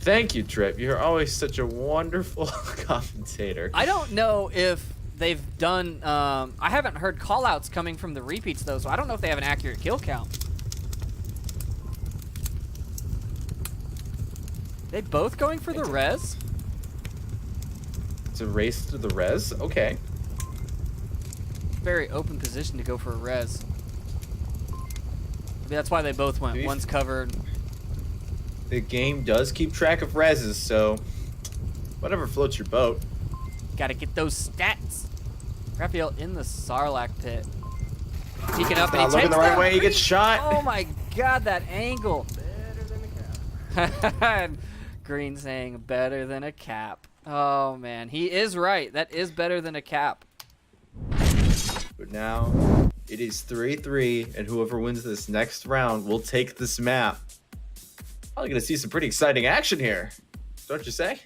S4: Thank you, Trip. You're always such a wonderful commentator.
S1: I don't know if they've done... I haven't heard call-outs coming from the repeats, though, so I don't know if they have an accurate kill count. They both going for the res?
S4: It's a race to the res? Okay.
S1: Very open position to go for a res. Maybe that's why they both went. One's covered.
S4: The game does keep track of reses, so whatever floats your boat.
S1: Gotta get those stats. Raphael in the Sarlacc pit. Peeking up and he
S4: Not looking
S1: takes
S4: the right
S1: that.
S4: way, he gets shot.
S1: Oh my god, that angle. Green saying better than a cap. Oh man, he is right. That is better than a cap.
S4: But now it is 3-3, and whoever wins this next round will take this map. Probably gonna see some pretty exciting action here, don't you say?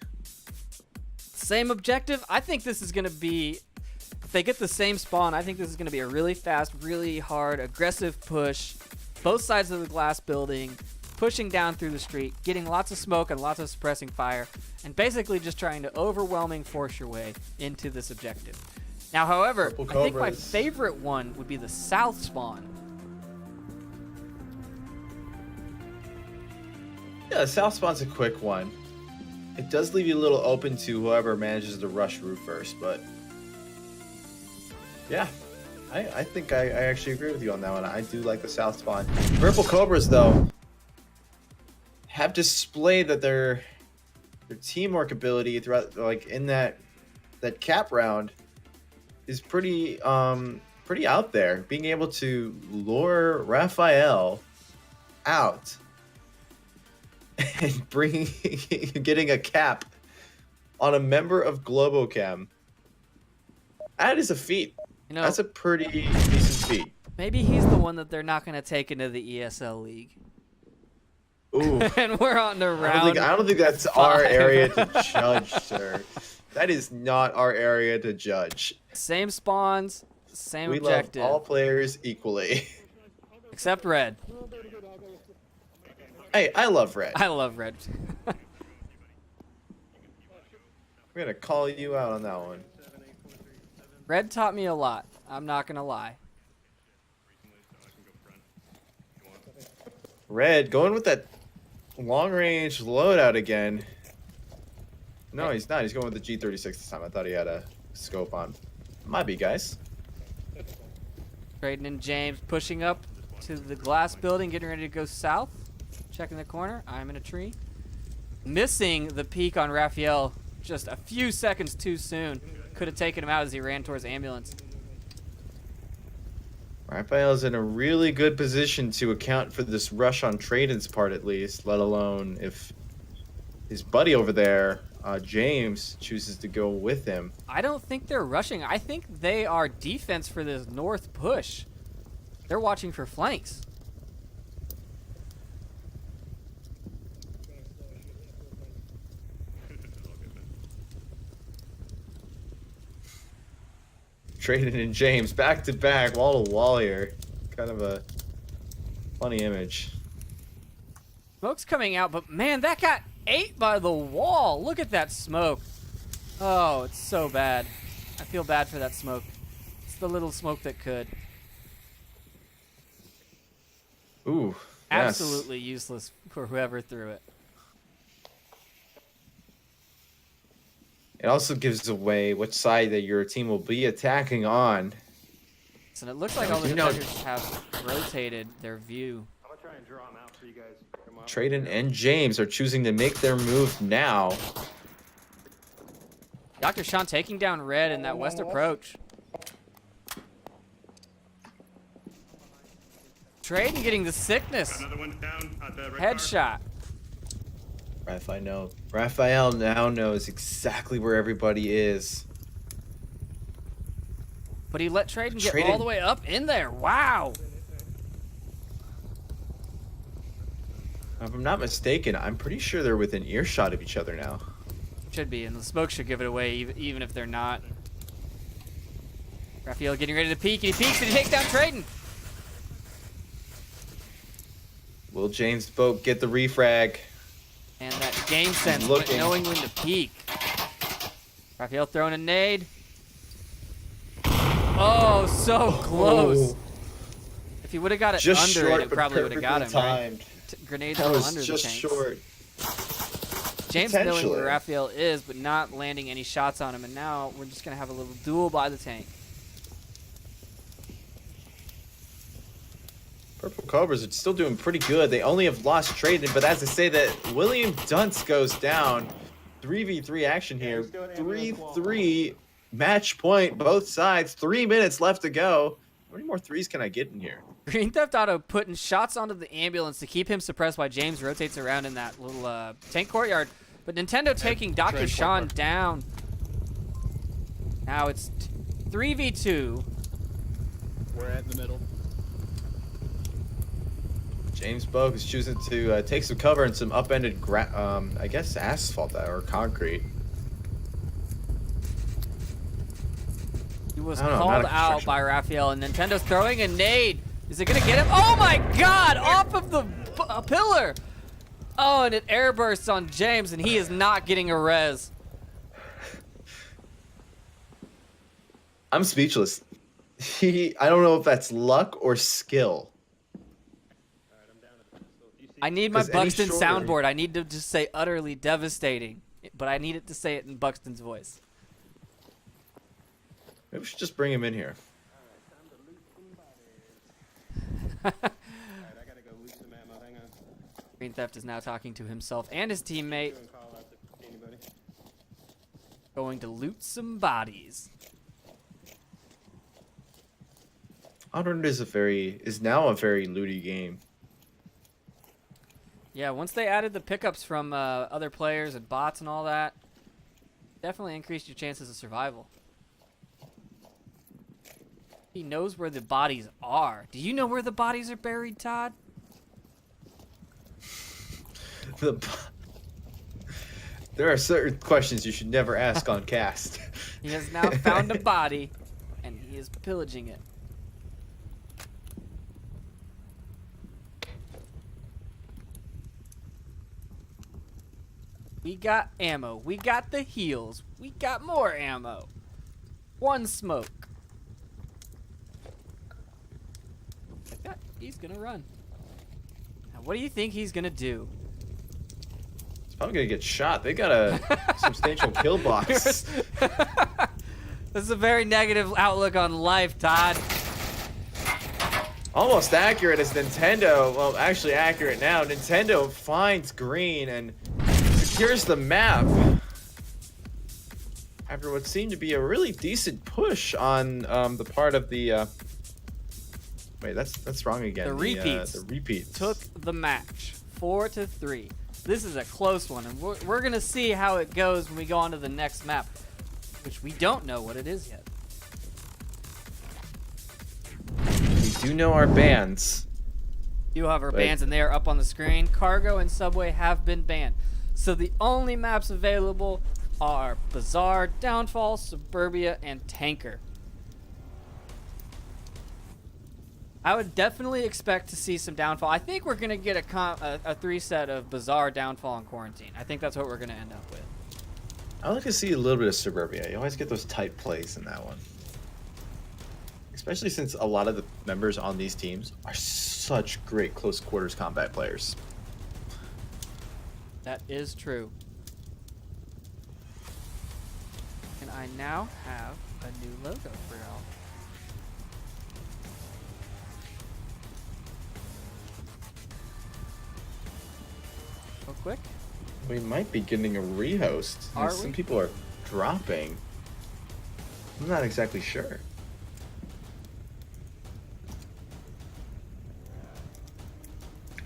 S1: Same objective. I think this is gonna be, if they get the same spawn, I think this is gonna be a really fast, really hard, aggressive push. Both sides of the glass building, pushing down through the street, getting lots of smoke and lots of suppressing fire, and basically just trying to overwhelming force your way into this objective. Now, however,
S4: Purple
S1: I think my
S4: Cobras.
S1: favorite one would be the south spawn.
S4: Yeah, the south spawn's a quick one. It does leave you a little open to whoever manages to rush roof first, but yeah, I think I actually agree with you on that one. I do like the south spawn. Purple Cobras, though, have displayed that their teamwork ability throughout, like in that cap round, is pretty out there. Being able to lure Raphael out and getting a cap on a member of Globochem. That is a feat.
S1: You know,
S4: That's a pretty decent feat.
S1: maybe he's the one that they're not going to take into the ESL league.
S4: Ooh.
S1: And we're on to round.
S4: I don't think that's our
S1: 5.
S4: area to judge, sir. That is not our area to judge.
S1: Same spawns, same
S4: We
S1: objective,
S4: love all players equally.
S1: except red.
S4: Hey, I love red.
S1: I love red.
S4: I'm gonna call you out on that one.
S1: Red taught me a lot. I'm not gonna lie.
S4: Red going with that long range loadout again. No, he's not. He's going with the G36 this time. I thought he had a scope on. Might be, guys.
S1: Trading in James, pushing up to the glass building, getting ready to go south. Checking the corner. I'm in a tree. Missing the peak on Raphael just a few seconds too soon. Could have taken him out as he ran towards ambulance.
S4: Raphael's in a really good position to account for this rush on Traden's part, at least, let alone if his buddy over there, James, chooses to go with him.
S1: I don't think they're rushing. I think they are defense for this north push. They're watching for flanks.
S4: Traden and James back to back, wall to wall here. Kind of a funny image.
S1: Smoke's coming out, but man, that got ate by the wall. Look at that smoke. Oh, it's so bad. I feel bad for that smoke. It's the little smoke that could.
S4: Ooh, yes.
S1: Absolutely useless for whoever threw it.
S4: It also gives away which side that your team will be attacking on.
S1: tanks, and it looks like all the defenders have rotated their view.
S3: I'm gonna try and draw them out for you guys. Come on.
S4: Traden and James are choosing to make their move now.
S1: Dr. Sean taking down red in that west approach. Traden getting the sickness.
S3: Another one down at the red
S1: Headshot.
S4: Raphael now knows exactly where everybody is.
S1: But he let Traden get all the way up in there. Wow.
S4: If I'm not mistaken, I'm pretty sure they're within earshot of each other now.
S1: Should be, and the smoke should give it away, even if they're not. Raphael getting ready to peek, and he peeks, and he takes down Traden.
S4: Will James Boat get the refrag?
S1: And that game sense,
S4: looking.
S1: knowing when to peek. Raphael throwing a nade. Oh, so close.
S4: Oh.
S1: If he would have got it
S4: Just
S1: under
S4: short,
S1: it, it
S4: but
S1: probably would have got him.
S4: timed.
S1: Right? Grenades
S4: That
S1: all
S4: was
S1: under
S4: just
S1: the tanks.
S4: short.
S1: James knowing
S4: Potentially.
S1: where Raphael is, but not landing any shots on him. And now we're just going to have a little duel by the tank.
S4: Purple Cobras are still doing pretty good. They only have lost Traden, but that's to say that William Dunce goes down. 3v3 action here. 3-3 match point, both sides. 3 minutes left to go. How many more threes can I get in here?
S1: Green Theft Auto putting shots onto the ambulance to keep him suppressed while James rotates around in that little tank courtyard. But Nintendo taking Dr. Sean down. Now it's 3v2.
S6: We're at the middle.
S4: James Bogue is choosing to take some cover in some upended, I guess, asphalt or concrete.
S1: He was
S4: I don't know,
S1: called
S4: not a
S1: out
S4: construction.
S1: by Raphael, and Nintendo's throwing a nade. Is it going to get him? Oh my god! Off of the pillar! Oh, and it air bursts on James, and he is not getting a res.
S4: I'm speechless. I don't know if that's luck or skill.
S1: I need my
S4: 'Cause any
S1: Buxton
S4: shorter-
S1: soundboard. I need to just say utterly devastating, but I need it to say it in Buxton's voice.
S4: Maybe we should just bring him in here.
S3: Alright, I gotta go loot some ammo. Hang on.
S1: Green Theft is now talking to himself and his teammate,
S3: Doing call out to anybody.
S1: going to loot some bodies.
S4: Onward is now a very looty game.
S1: Yeah, once they added the pickups from other players and bots and all that, definitely increased your chances of survival. He knows where the bodies are. Do you know where the bodies are buried, Todd?
S4: There are certain questions you should never ask on cast.
S1: He has now found a body, and he is pillaging it. We got ammo. We got the heals. We got more ammo. One smoke. He's gonna run. Now, what do you think he's gonna do?
S4: He's probably gonna get shot. They got a substantial kill box.
S1: This is a very negative outlook on life, Todd.
S4: Almost accurate as Nintendo. Well, actually accurate now. Nintendo finds green and secures the map after what seemed to be a really decent push on the part of the. Wait, that's wrong again.
S1: The repeats.
S4: The repeats
S1: Took the match 4-3. This is a close one, and we're gonna see how it goes when we go on to the next map, which we don't know what it is yet.
S4: We do know our bands.
S1: You have our
S4: Right.
S1: bans, and they are up on the screen. Cargo and Subway have been banned. So the only maps available are Bazaar, Downfall, Suburbia, and Tanker. I would definitely expect to see some Downfall. I think we're going to get a 3-set of Bazaar, Downfall, and Quarantine. I think that's what we're going to end up with.
S4: I like to see a little bit of Suburbia. You always get those tight plays in that one. Especially since a lot of the members on these teams are such great close quarters combat players.
S1: That is true. And I now have a new logo for y'all. quick.
S4: We might be getting a rehost.
S1: Are
S4: Some
S1: we?
S4: people are dropping. I'm not exactly sure.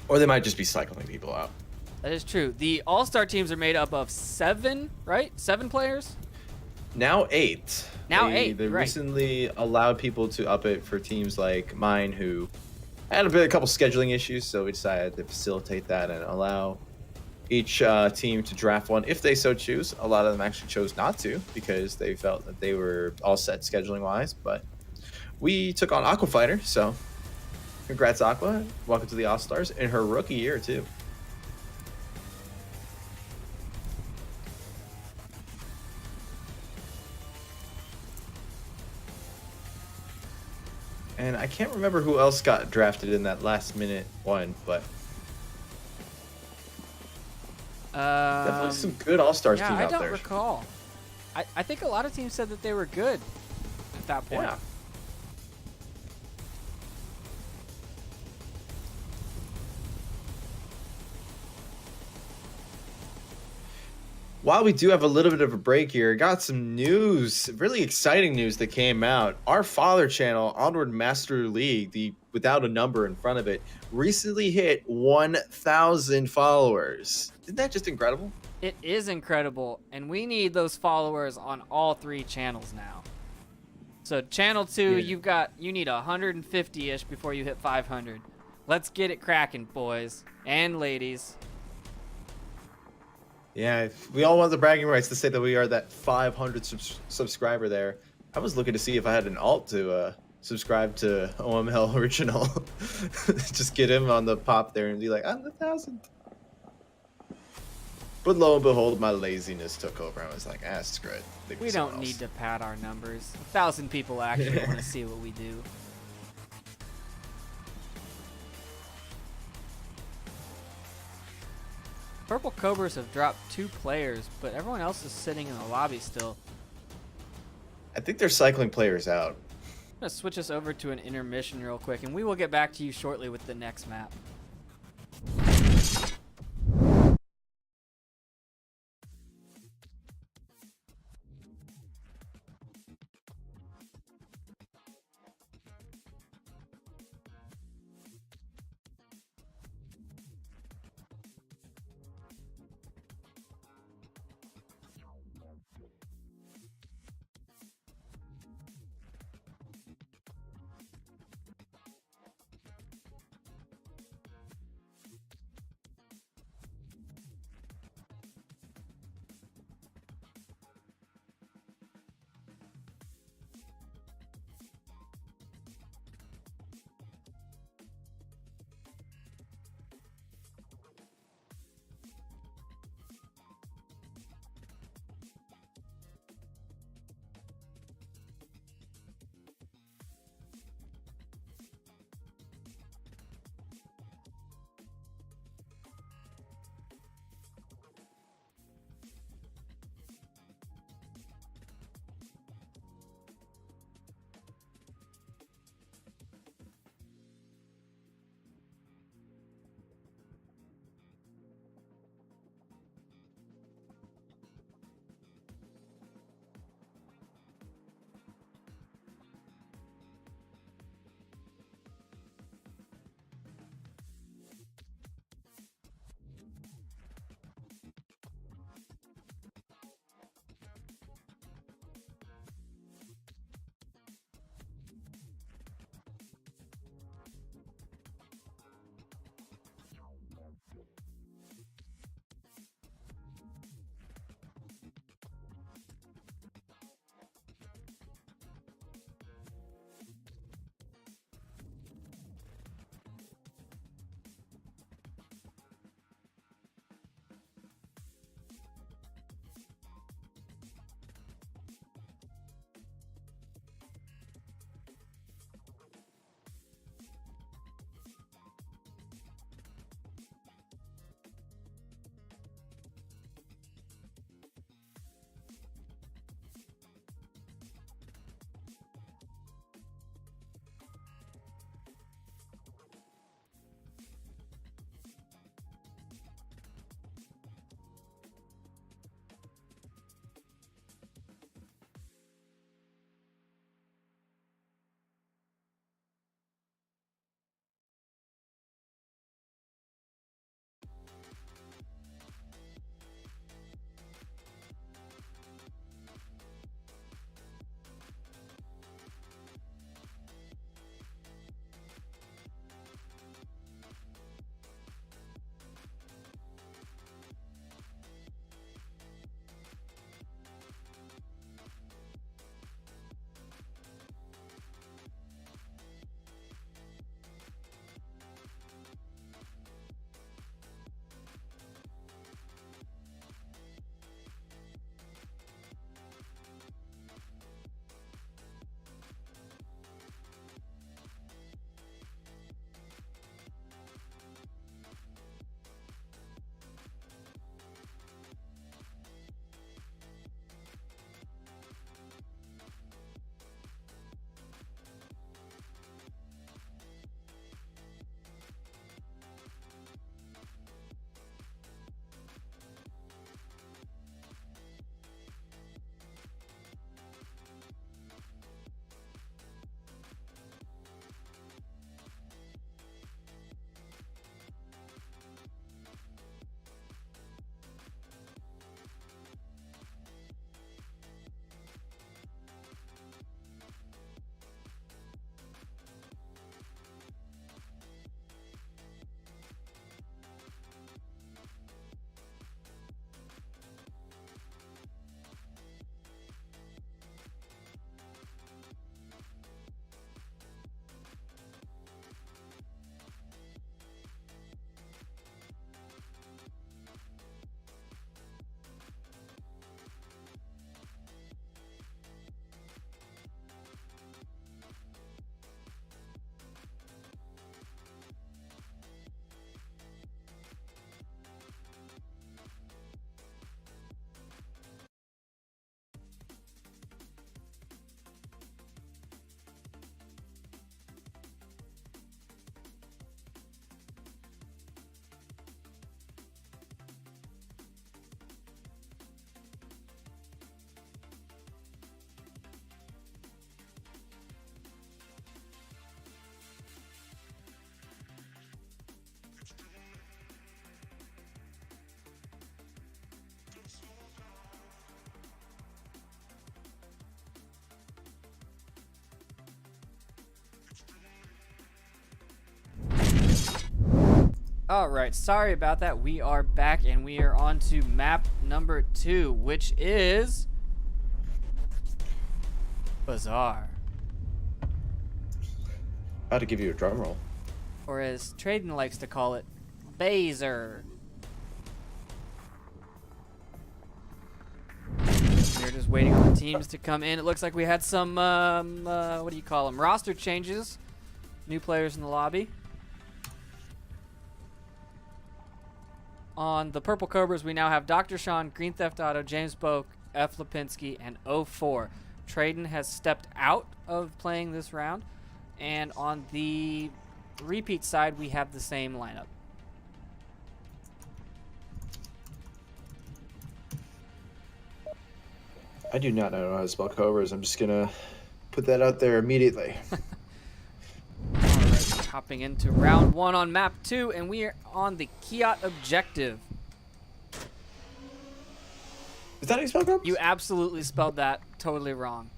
S4: Or they might just be cycling people out.
S1: That is true. The All-Star teams are made up of 7, right? 7 players?
S4: Now 8.
S1: Now
S4: they,
S1: 8,
S4: They
S1: right.
S4: recently allowed people to up it for teams like mine who had a couple scheduling issues, so we decided to facilitate that and allow each team to draft one if they so choose. A lot of them actually chose not to because they felt that they were all set scheduling wise, but we took on Aqua Fighter, so congrats Aqua. Welcome to the All-Stars in her rookie year too. And I can't remember who else got drafted in that last minute one, but definitely some good All-Stars
S1: Yeah,
S4: team
S1: I
S4: out
S1: don't
S4: there.
S1: recall. I think a lot of teams said that they were good at that point.
S4: Yeah. While we do have a little bit of a break here, got some news, really exciting news that came out. Our father channel, Onward Master League, the without a number in front of it, recently hit 1,000 followers. Isn't that just incredible?
S1: It is incredible, and we need those followers on all 3 channels now. So channel 2,
S4: Yeah.
S1: you need 150-ish before you hit 500. Let's get it cracking, boys and ladies.
S4: Yeah, we all want the bragging rights to say that we are that 500 subscriber there. I was looking to see if I had an alt to subscribe to OML Original. Just get him on the pop there and be like, I'm 1,000. But lo and behold, my laziness took over. I was like, screw it. Leave it
S1: We
S4: to someone
S1: don't
S4: else.
S1: need to pad our numbers. 1,000 people actually want to see what we do. Purple Cobras have dropped 2 players, but everyone else is sitting in the lobby still.
S4: I think they're cycling players out.
S1: I'm going to switch us over to an intermission real quick, and we will get back to you shortly with the next map. All right, sorry about that. We are back and we are on to map number 2, which is Bazaar.
S4: About to give you a drum roll.
S1: Or as Traden likes to call it, Bazer. We're just waiting on the teams to come in. It looks like we had some, what do you call them, roster changes. New players in the lobby. On the Purple Cobras, we now have Dr. Sean, Green Theft Auto, James Boak, F. Lipinski, and 04. Traden has stepped out of playing this round. And on the repeat side, we have the same lineup.
S4: I do not know how to spell Cobras. I'm just gonna put that out there immediately.
S1: Alright, hopping into round 1 on map 2, and we are on the Kiat objective.
S4: Is that how you spell Cobras?
S1: You absolutely spelled that totally wrong.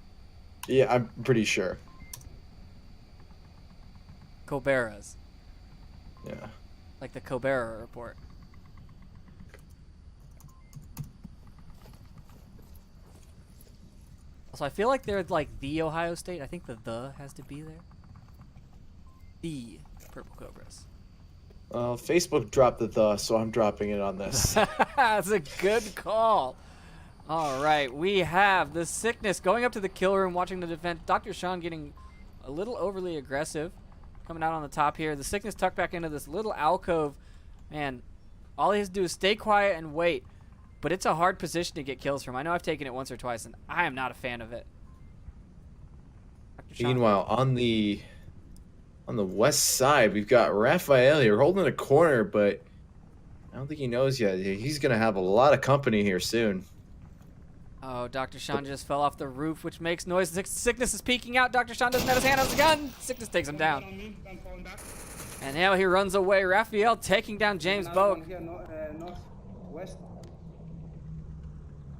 S4: Yeah, I'm pretty sure.
S1: Cobras,
S4: Yeah.
S1: like the Cobra report. Also, I feel like they're like the Ohio State. I think the has to be there. The Purple Cobras.
S4: Well, Facebook dropped the, so I'm dropping it on this.
S1: That's a good call. All right, we have the Sickness going up to the kill room, watching the defense. Dr. Sean getting a little overly aggressive, coming out on the top here. The Sickness tucked back into this little alcove. Man, all he has to do is stay quiet and wait. But it's a hard position to get kills from. I know I've taken it once or twice, and I am not a fan of it. Dr. Sean.
S4: Meanwhile, on the west side, we've got Raphael here holding a corner, but I don't think he knows yet. He's going to have a lot of company here soon.
S1: Oh, Dr. Sean just fell off the roof, which makes noise. Sickness is peeking out. Dr. Sean doesn't have his hand on his gun. Sickness takes him down. And now he runs away. Raphael taking down James Boak.
S5: Northwest.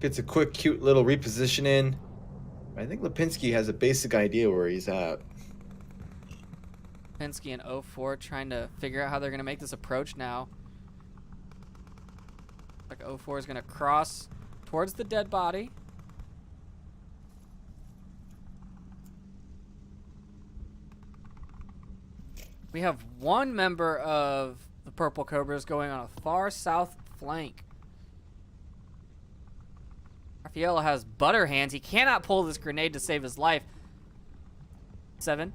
S4: Gets a quick, cute little reposition in. I think Lipinski has a basic idea where he's at.
S1: Pensky and 04 trying to figure out how they're going to make this approach now. Like 04 is going to cross towards the dead body. We have one member of the Purple Cobras going on a far south flank. Raphael has butter hands. He cannot pull this grenade to save his life. 7,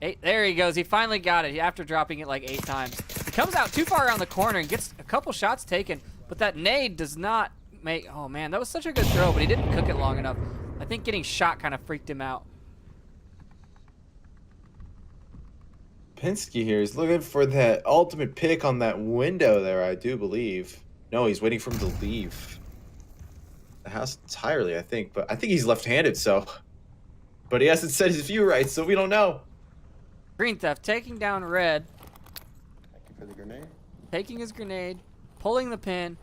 S1: 8. There he goes. He finally got it after dropping it like 8 times. He comes out too far around the corner and gets a couple shots taken, but that nade does not make... Oh, man, that was such a good throw, but he didn't cook it long enough. I think getting shot kind of freaked him out.
S4: Lipinski here is looking for that ultimate pick on that window there, I do believe. No, he's waiting for him to leave the house entirely, I think. But I think he's left-handed, so... But he hasn't said his view right, so we don't know.
S1: Green Theft taking down Red,
S3: Thank you for the grenade.
S1: taking his grenade, pulling the pin,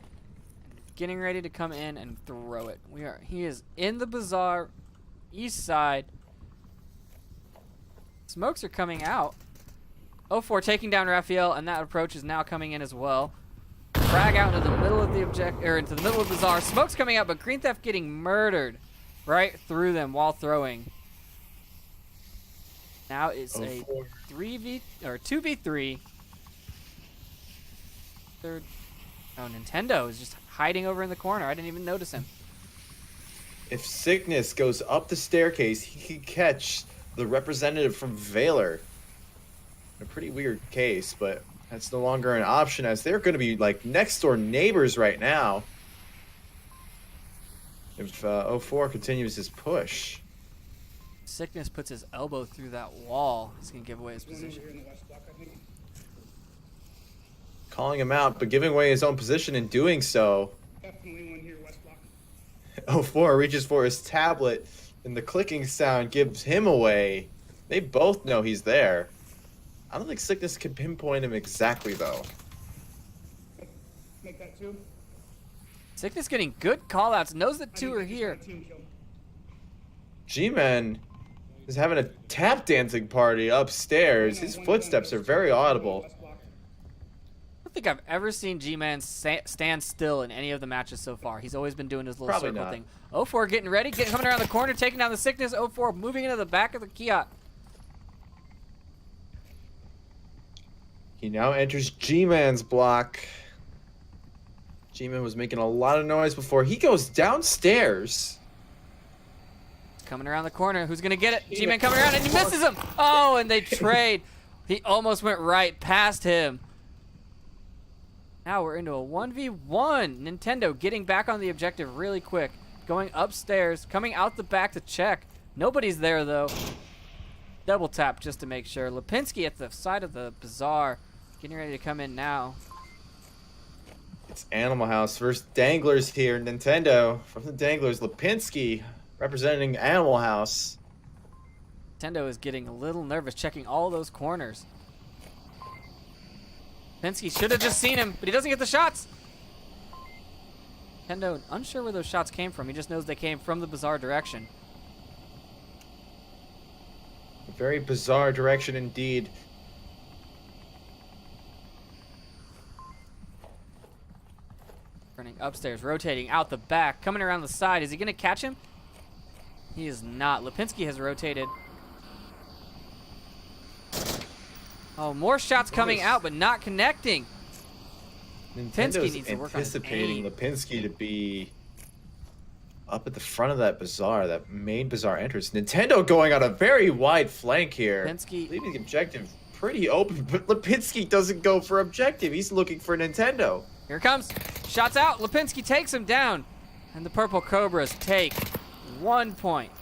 S1: getting ready to come in and throw it. He is in the Bazaar, east side. Smokes are coming out. 04 taking down Raphael, and that approach is now coming in as well. Frag out into the middle of the into the middle of the Bazaar. Smoke's coming out, but Green Theft getting murdered right through them while throwing. Now it's a 2v3. Third. Oh, Nintendo is just hiding over in the corner. I didn't even notice him.
S4: If Sickness goes up the staircase, he can catch the representative from Valor. A pretty weird case, but that's no longer an option as they're going to be like next door neighbors right now. If 04 continues his push.
S1: Sickness puts his elbow through that wall. He's going to give away his position.
S4: Calling him out, but giving away his own position in doing so.
S5: Definitely one here, West Block.
S4: 04 reaches for his tablet, and the clicking sound gives him away. They both know he's there. I don't think Sickness can pinpoint him exactly, though.
S5: Make that 2.
S1: Sickness getting good callouts. Knows that 2 are here.
S5: Team kill.
S4: G-Man is having a tap dancing party upstairs. His footsteps are very audible.
S1: West Block. I think I've ever seen G-Man stand still in any of the matches so far. He's always been doing his little
S4: Probably
S1: circle
S4: not.
S1: thing. 04 getting ready, coming around the corner, taking down the Sickness. 04 moving into the back of the kiosk.
S4: He now enters G-Man's block. G-Man was making a lot of noise before. He goes downstairs.
S1: Coming around the corner. Who's going to get it? G-Man coming around, and he misses him. Oh, and they trade. He almost went right past him. Now we're into a 1v1. Nintendo getting back on the objective really quick. Going upstairs, coming out the back to check. Nobody's there, though. Double tap just to make sure. Lipinski at the side of the bazaar. Getting ready to come in now.
S4: It's Animal House versus Danglers here. Nintendo from the Danglers. Lipinski representing Animal House.
S1: Nintendo is getting a little nervous, checking all those corners. Lipinski should have just seen him, but he doesn't get the shots. Nintendo unsure where those shots came from. He just knows they came from the bazaar direction.
S4: A very bizarre direction indeed.
S1: Running upstairs, rotating out the back, coming around the side. Is he going to catch him? He is not. Lipinski has rotated. Oh, more shots coming out, but not connecting.
S4: Nintendo's
S1: needs to work on his
S4: anticipating
S1: aim.
S4: Lipinski to be up at the front of that bazaar, that main bazaar entrance. Nintendo going on a very wide flank here.
S1: Lipinski,
S4: Leaving the objective pretty open, but Lipinski doesn't go for objective. He's looking for Nintendo.
S1: here it comes. Shots out. Lipinski takes him down. And the purple Cobras take 1 point.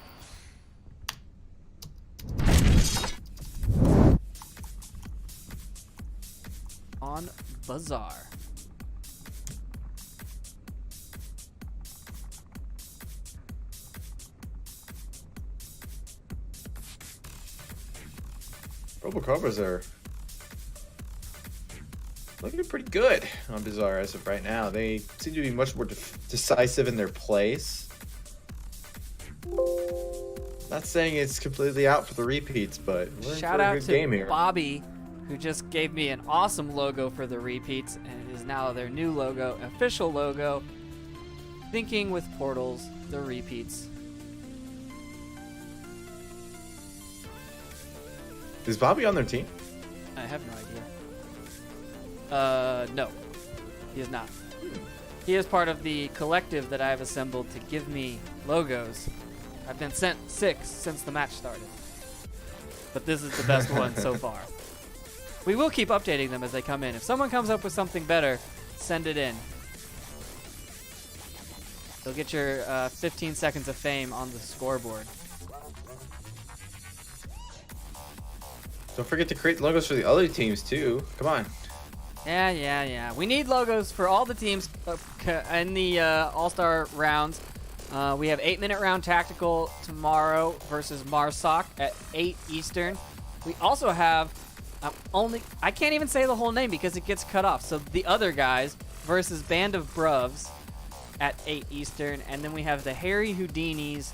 S1: On Bazaar.
S4: Purple Cobras are looking pretty good on Bazaar as of right now. They seem to be much more decisive in their plays. Not saying it's completely out for the repeats, but we're in
S1: Shout
S4: for a
S1: out
S4: good
S1: to
S4: game here.
S1: Bobby, who just gave me an awesome logo for the repeats, and it is now their new logo, official logo. Thinking with portals, the repeats.
S4: Is Bobby on their team?
S1: I have no idea. No, he is not. He is part of the collective that I have assembled to give me logos. I've been sent 6 since the match started, but this is the best one so far. We will keep updating them as they come in. If someone comes up with something better, send it in. You'll get your 15 seconds of fame on the scoreboard.
S4: Don't forget to create logos for the other teams too. Come on.
S1: Yeah. We need logos for all the teams in the All-Star rounds. We have 8-minute round tactical tomorrow versus Marsoc at 8 Eastern. We also have I can't even say the whole name because it gets cut off. So the other guys versus Band of Bruvs at 8 Eastern. And then we have the Harry Houdinis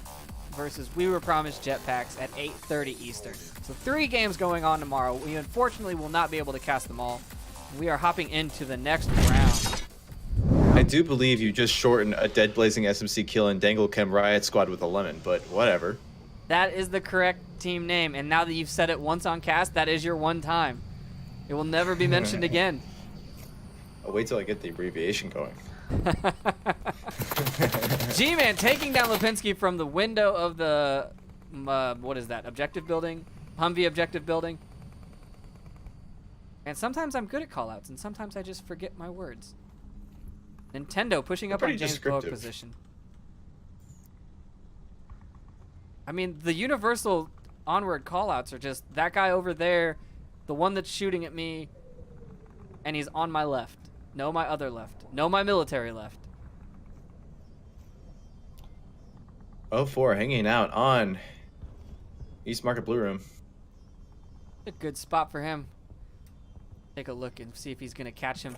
S1: versus We Were Promised Jetpacks at 8:30 Eastern. So 3 games going on tomorrow. We unfortunately will not be able to cast them all. We are hopping into the next round.
S4: I do believe you just shortened a Dead Blazing SMC kill in Dangle Chem Riot Squad with a lemon, but whatever.
S1: That is the correct team name. And now that you've said it once on cast, that is your one time. It will never be mentioned again.
S4: I'll wait till I get the abbreviation going.
S1: G-Man taking down Lipinski from the window of the, what is that, objective building? Humvee objective building. And sometimes I'm good at callouts, and sometimes I just forget my words. Nintendo pushing up on
S4: Pretty
S1: James Boak
S4: descriptive.
S1: position. I mean, the universal Onward callouts are just that guy over there, the one that's shooting at me, and he's on my left. No, my other left. No, my military left.
S4: 04 hanging out on East Market Blue Room.
S1: A good spot for him. Take a look and see if he's going to catch him.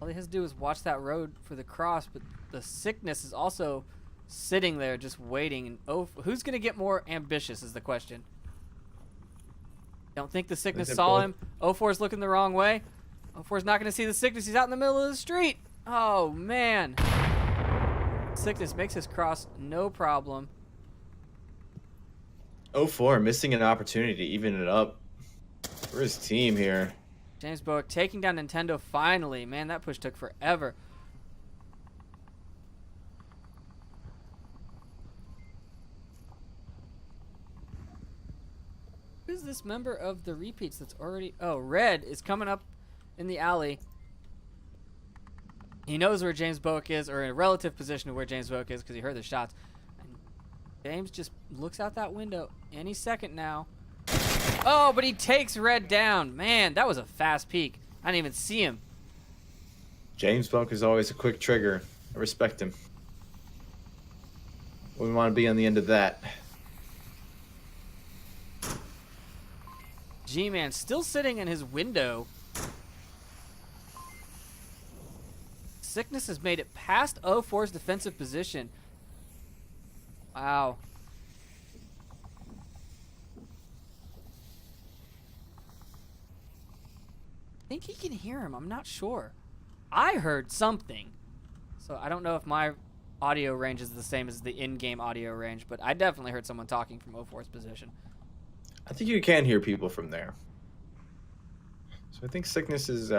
S1: All he has to do is watch that road for the cross, but the Sickness is also sitting there just waiting. And who's going to get more ambitious is the question. Don't think the Sickness
S4: They're
S1: saw
S4: both-
S1: him. 04 is looking the wrong way. 04's not going to see the Sickness. He's out in the middle of the street. Oh, man. Sickness makes his cross no problem.
S4: 04 missing an opportunity to even it up for his team here.
S1: James Bowick taking down Nintendo finally. Man, that push took forever. Who's this member of the repeats that's already... Oh, Red is coming up in the alley. He knows where James Bowick is, or in a relative position of where James Bowick is, because he heard the shots. And James just looks out that window any second now. Oh, but he takes Red down. Man, that was a fast peek. I didn't even see him.
S4: James Bowick is always a quick trigger. I respect him. We want to be on the end of that.
S1: G-Man still sitting in his window. Sickness has made it past 04's defensive position. Wow. I think he can hear him. I'm not sure. I heard something. So I don't know if my audio range is the same as the in-game audio range, but I definitely heard someone talking from 04's position.
S4: I think you can hear people from there. So I think Sickness is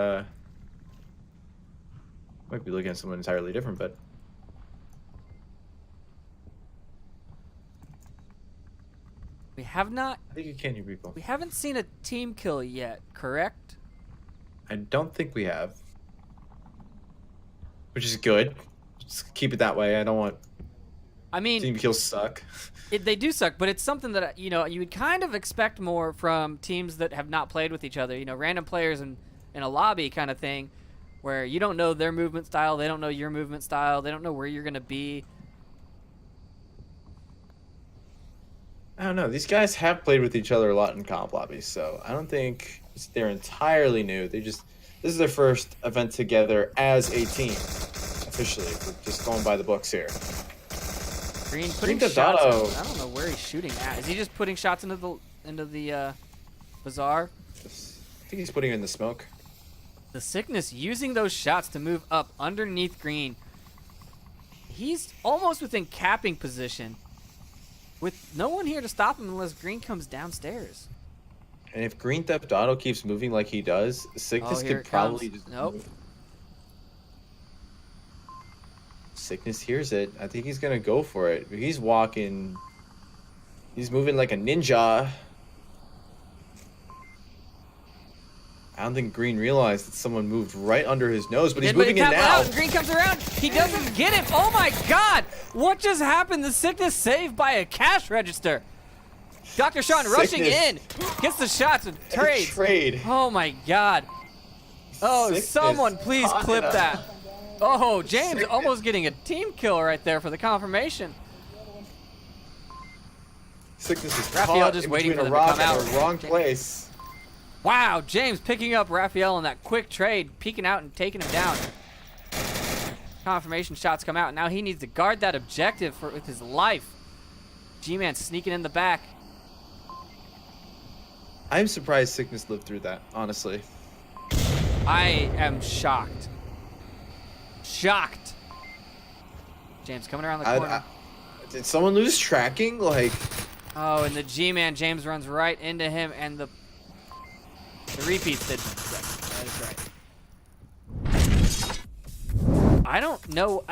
S4: might be looking at someone entirely different, but
S1: We have not.
S4: I think you can hear people.
S1: We haven't seen a team kill yet, correct?
S4: I don't think we have. Which is good. Just keep it that way. I don't want
S1: I mean,
S4: team kills suck.
S1: they do suck, but it's something that, you know, you would kind of expect more from teams that have not played with each other. You know, random players in a lobby kind of thing, where you don't know their movement style, they don't know your movement style, they don't know where you're going to be.
S4: I don't know. These guys have played with each other a lot in comp lobbies, so I don't think they're entirely new. This is their first event together as a team, officially. We're just going by the books here.
S1: Green putting
S4: Green
S1: shots.
S4: Dotto.
S1: I don't know where he's shooting at. Is he just putting shots into the bazaar?
S4: I think he's putting it in the smoke.
S1: The Sickness using those shots to move up underneath Green. He's almost within capping position, with no one here to stop him unless Green comes downstairs.
S4: And if Green Theft Auto keeps moving like he does, Sickness
S1: here
S4: could
S1: it
S4: probably
S1: comes.
S4: just
S1: Nope.
S4: move. Sickness hears it. I think he's gonna go for it. He's walking. He's moving like a ninja. I don't think Green realized that someone moved right under his nose, but he's moving in now.
S1: Out, and Green comes around. He doesn't get him. Oh my God! What just happened? The Sickness saved by a cash register. Dr. Sean rushing in, gets the shots and trades.
S4: Trade.
S1: Oh my God! Oh,
S4: Sickness
S1: someone please
S4: caught
S1: clip
S4: it.
S1: that. Oh, James
S4: Sickness.
S1: almost getting a team kill right there for the confirmation.
S4: Sickness is
S1: Raphael
S4: caught
S1: just
S4: in
S1: waiting
S4: between
S1: for
S4: a
S1: them to
S4: rock
S1: come
S4: and
S1: out.
S4: a wrong place.
S1: Wow, James picking up Raphael in that quick trade, peeking out and taking him down. Confirmation shots come out. Now he needs to guard that objective with his life. G-Man sneaking in the back.
S4: I'm surprised Sickness lived through that, honestly.
S1: I am shocked. Shocked. James coming around the corner.
S4: Did someone lose tracking? Like,
S1: Oh, and the G-Man, James runs right into him, and the repeats did. Yes, that is right. I don't know.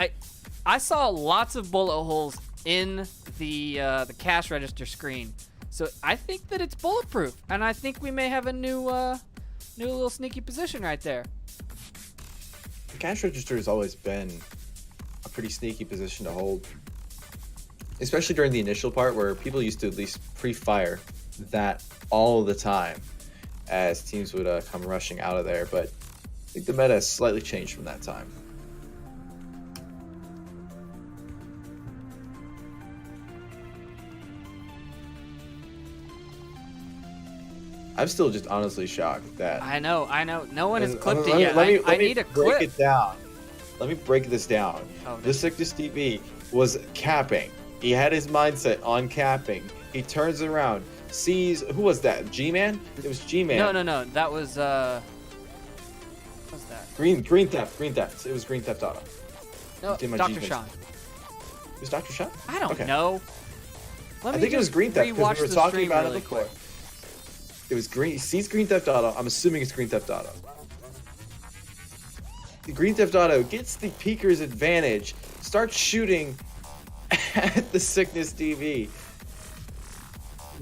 S1: I saw lots of bullet holes in the cash register screen, so I think that it's bulletproof, and I think we may have a new little sneaky position right there.
S4: the cash register has always been a pretty sneaky position to hold. Especially during the initial part where people used to at least pre-fire that all the time as teams would come rushing out of there. But I think the meta has slightly changed from that time. I'm still just honestly shocked that...
S1: I know. No one has clipped
S4: Let
S1: it
S4: me-
S1: yet.
S4: let me
S1: I need a
S4: break
S1: clip.
S4: it down. Let me break this down.
S1: Oh,
S4: The Sickness TV was capping. He had his mindset on capping. He turns around, sees... Who was that? G-Man? It was G-Man.
S1: No. That was What's that?
S4: Green theft. It was green theft auto.
S1: No,
S4: Did my
S1: Dr.
S4: G-Pins.
S1: Sean.
S4: It was Dr. Sean?
S1: I don't
S4: Okay.
S1: know. Let
S4: I
S1: me
S4: think it was
S1: just
S4: green theft because
S1: rewatch
S4: we were
S1: the
S4: talking
S1: stream
S4: about it
S1: really
S4: before.
S1: quick.
S4: It was green. Sees green theft auto. I'm assuming it's green theft auto. The green theft auto gets the peeker's advantage. Starts shooting at the sickness TV.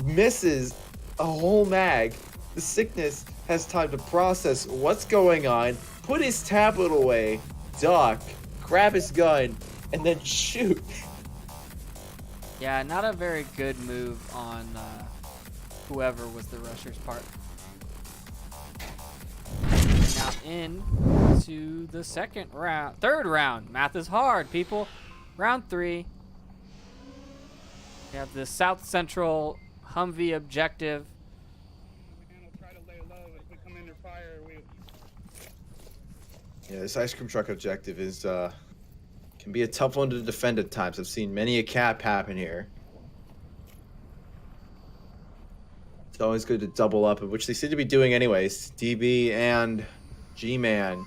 S4: Misses a whole mag. The sickness has time to process what's going on, put his tablet away, duck, grab his gun, and then shoot.
S1: Yeah, not a very good move on whoever was the rusher's part. Now in to the third round. Math is hard, people. Round 3. We have the South Central Humvee objective.
S5: And we'll try to lay low. If we come under fire, we.
S4: Yeah, this ice cream truck objective is can be a tough one to defend at times. I've seen many a cap happen here. It's always good to double up, which they seem to be doing anyways. DB and G-Man.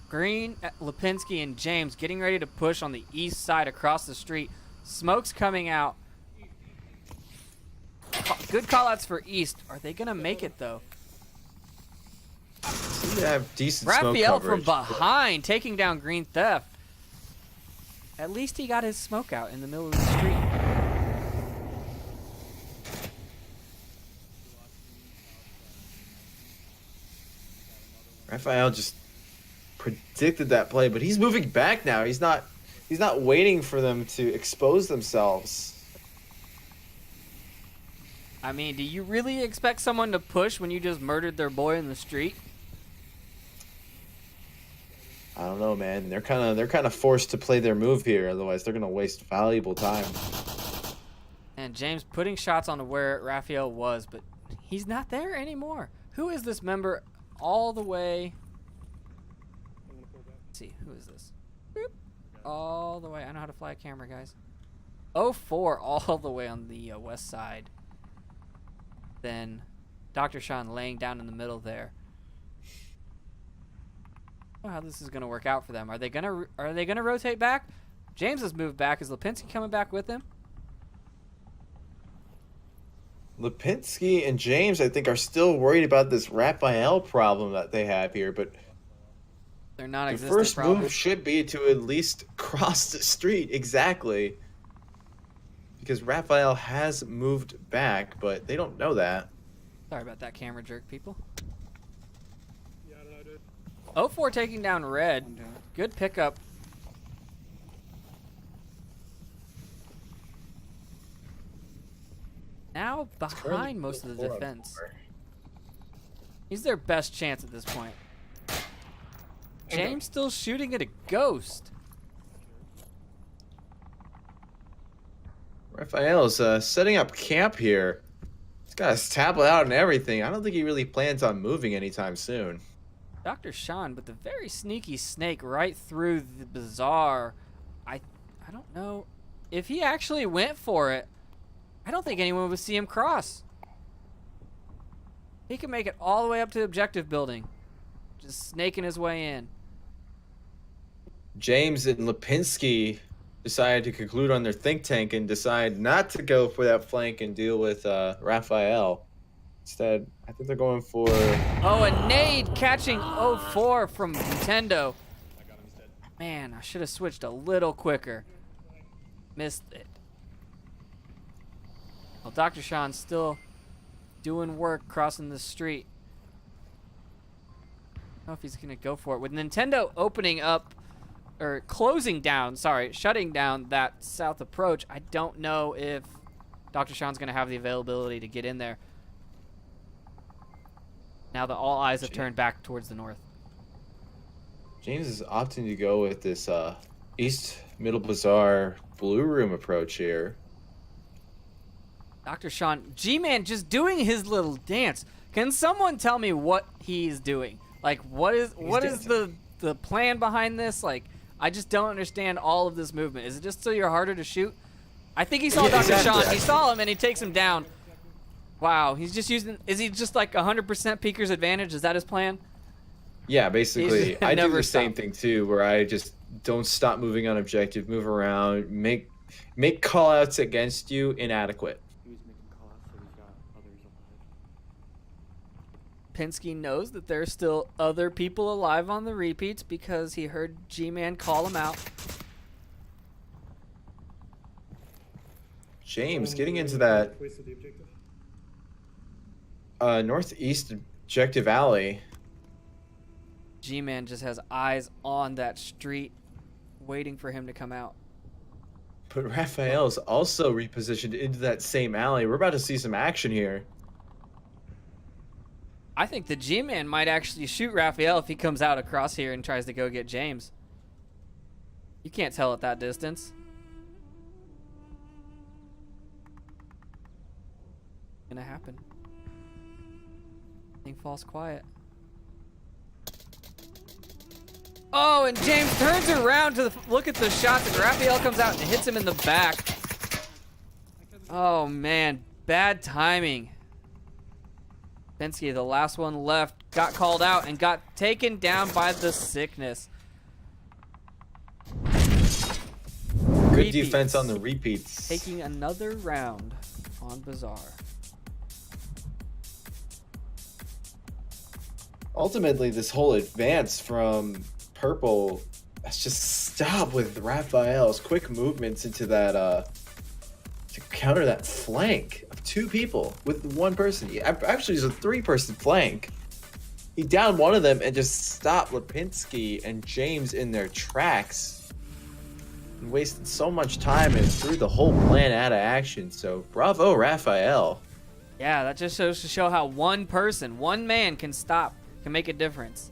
S1: Green, Lipinski, and James getting ready to push on the east side across the street. Smoke's coming out. Good callouts for east. Are they going to make it, though?
S4: Seem to have decent smoke
S1: Raphael from
S4: coverage.
S1: behind taking down Green Theft. At least he got his smoke out in the middle of the street.
S4: Raphael just predicted that play, but he's moving back now. He's not waiting for them to expose themselves.
S1: I mean, do you really expect someone to push when you just murdered their boy in the street?
S4: I don't know, man. They're kind of forced to play their move here, otherwise they're gonna waste valuable time.
S1: And James putting shots on where Raphael was, but he's not there anymore. Who is this member all the way? Let's see, who is this? Boop. All the way. I know how to fly a camera, guys. 04 all the way on the west side. Then Dr. Sean laying down in the middle there. I don't know how this is gonna work out for them. Are they gonna rotate back? James has moved back. Is Lipinski coming back with him?
S4: Lipinski and James, I think, are still worried about this Raphael problem that they have here, but
S1: They're not
S4: the
S1: existent
S4: first
S1: problems.
S4: move should be to at least cross the street. Exactly. Because Raphael has moved back, but they don't know that.
S1: Sorry about that camera jerk, people.
S5: Yeah, I don't know, dude.
S1: 04 taking down Red. Good pickup. Now behind most of the defense. He's their best chance at this point. James still shooting at a ghost.
S4: Raphael's setting up camp here. He's got his tablet out and everything. I don't think he really plans on moving anytime soon.
S1: Dr. Sean, but the very sneaky snake right through the bazaar. I don't know if he actually went for it. I don't think anyone would see him cross. He can make it all the way up to the objective building. Just snaking his way in.
S4: James and Lipinski decided to conclude on their think tank and decide not to go for that flank and deal with Raphael. Instead, I think they're going for...
S1: Oh, a nade catching 04 from Nintendo. Man, I should have switched a little quicker. Missed it. Well, Dr. Sean's still doing work crossing the street. I don't know if he's going to go for it. With Nintendo opening up, or closing down, sorry, shutting down that south approach, I don't know if Dr. Sean's going to have the availability to get in there. Now that all eyes have turned back towards the north.
S4: James is opting to go with this East Middle Bazaar Blue Room approach here.
S1: Dr. Sean, G-Man just doing his little dance. Can someone tell me what he's doing? Like, what is the plan behind this? Like, I just don't understand all of this movement. Is it just so you're harder to shoot? I think he saw Dr.
S4: exactly.
S1: Sean. He saw him and he takes him down. Wow, he's just using. Is he just like 100% Peeker's advantage? Is that his plan?
S4: Yeah, basically, I do
S1: never
S4: the same
S1: stop.
S4: thing too, where I just don't stop moving on objective, move around, make callouts against you inadequate.
S3: He was making callouts so he's got others alive.
S1: Pinsky knows that there's still other people alive on the repeats because he heard G-Man call him out.
S4: James getting into that
S5: Wasted the objective.
S4: northeast objective alley.
S1: G-Man just has eyes on that street, waiting for him to come out.
S4: But Raphael's also repositioned into that same alley. We're about to see some action here.
S1: I think the G-Man might actually shoot Raphael if he comes out across here and tries to go get James. You can't tell at that distance. Gonna happen. Thing falls quiet. Oh, and James turns around to look at the shots, and Raphael comes out and hits him in the back. Oh man, bad timing. Pensky, the last one left, got called out and got taken down by the sickness.
S4: Good
S1: Repeats.
S4: defense on the repeats.
S1: Taking another round on Bazaar.
S4: Ultimately, this whole advance from purple has just stopped with Raphael's quick movements into that to counter that flank of two people with one person. Actually, it's a three-person flank. He downed one of them and just stopped Lipinski and James in their tracks and wasted so much time and threw the whole plan out of action. So bravo, Raphael.
S1: Yeah, that just shows to show how one person, one man can make a difference.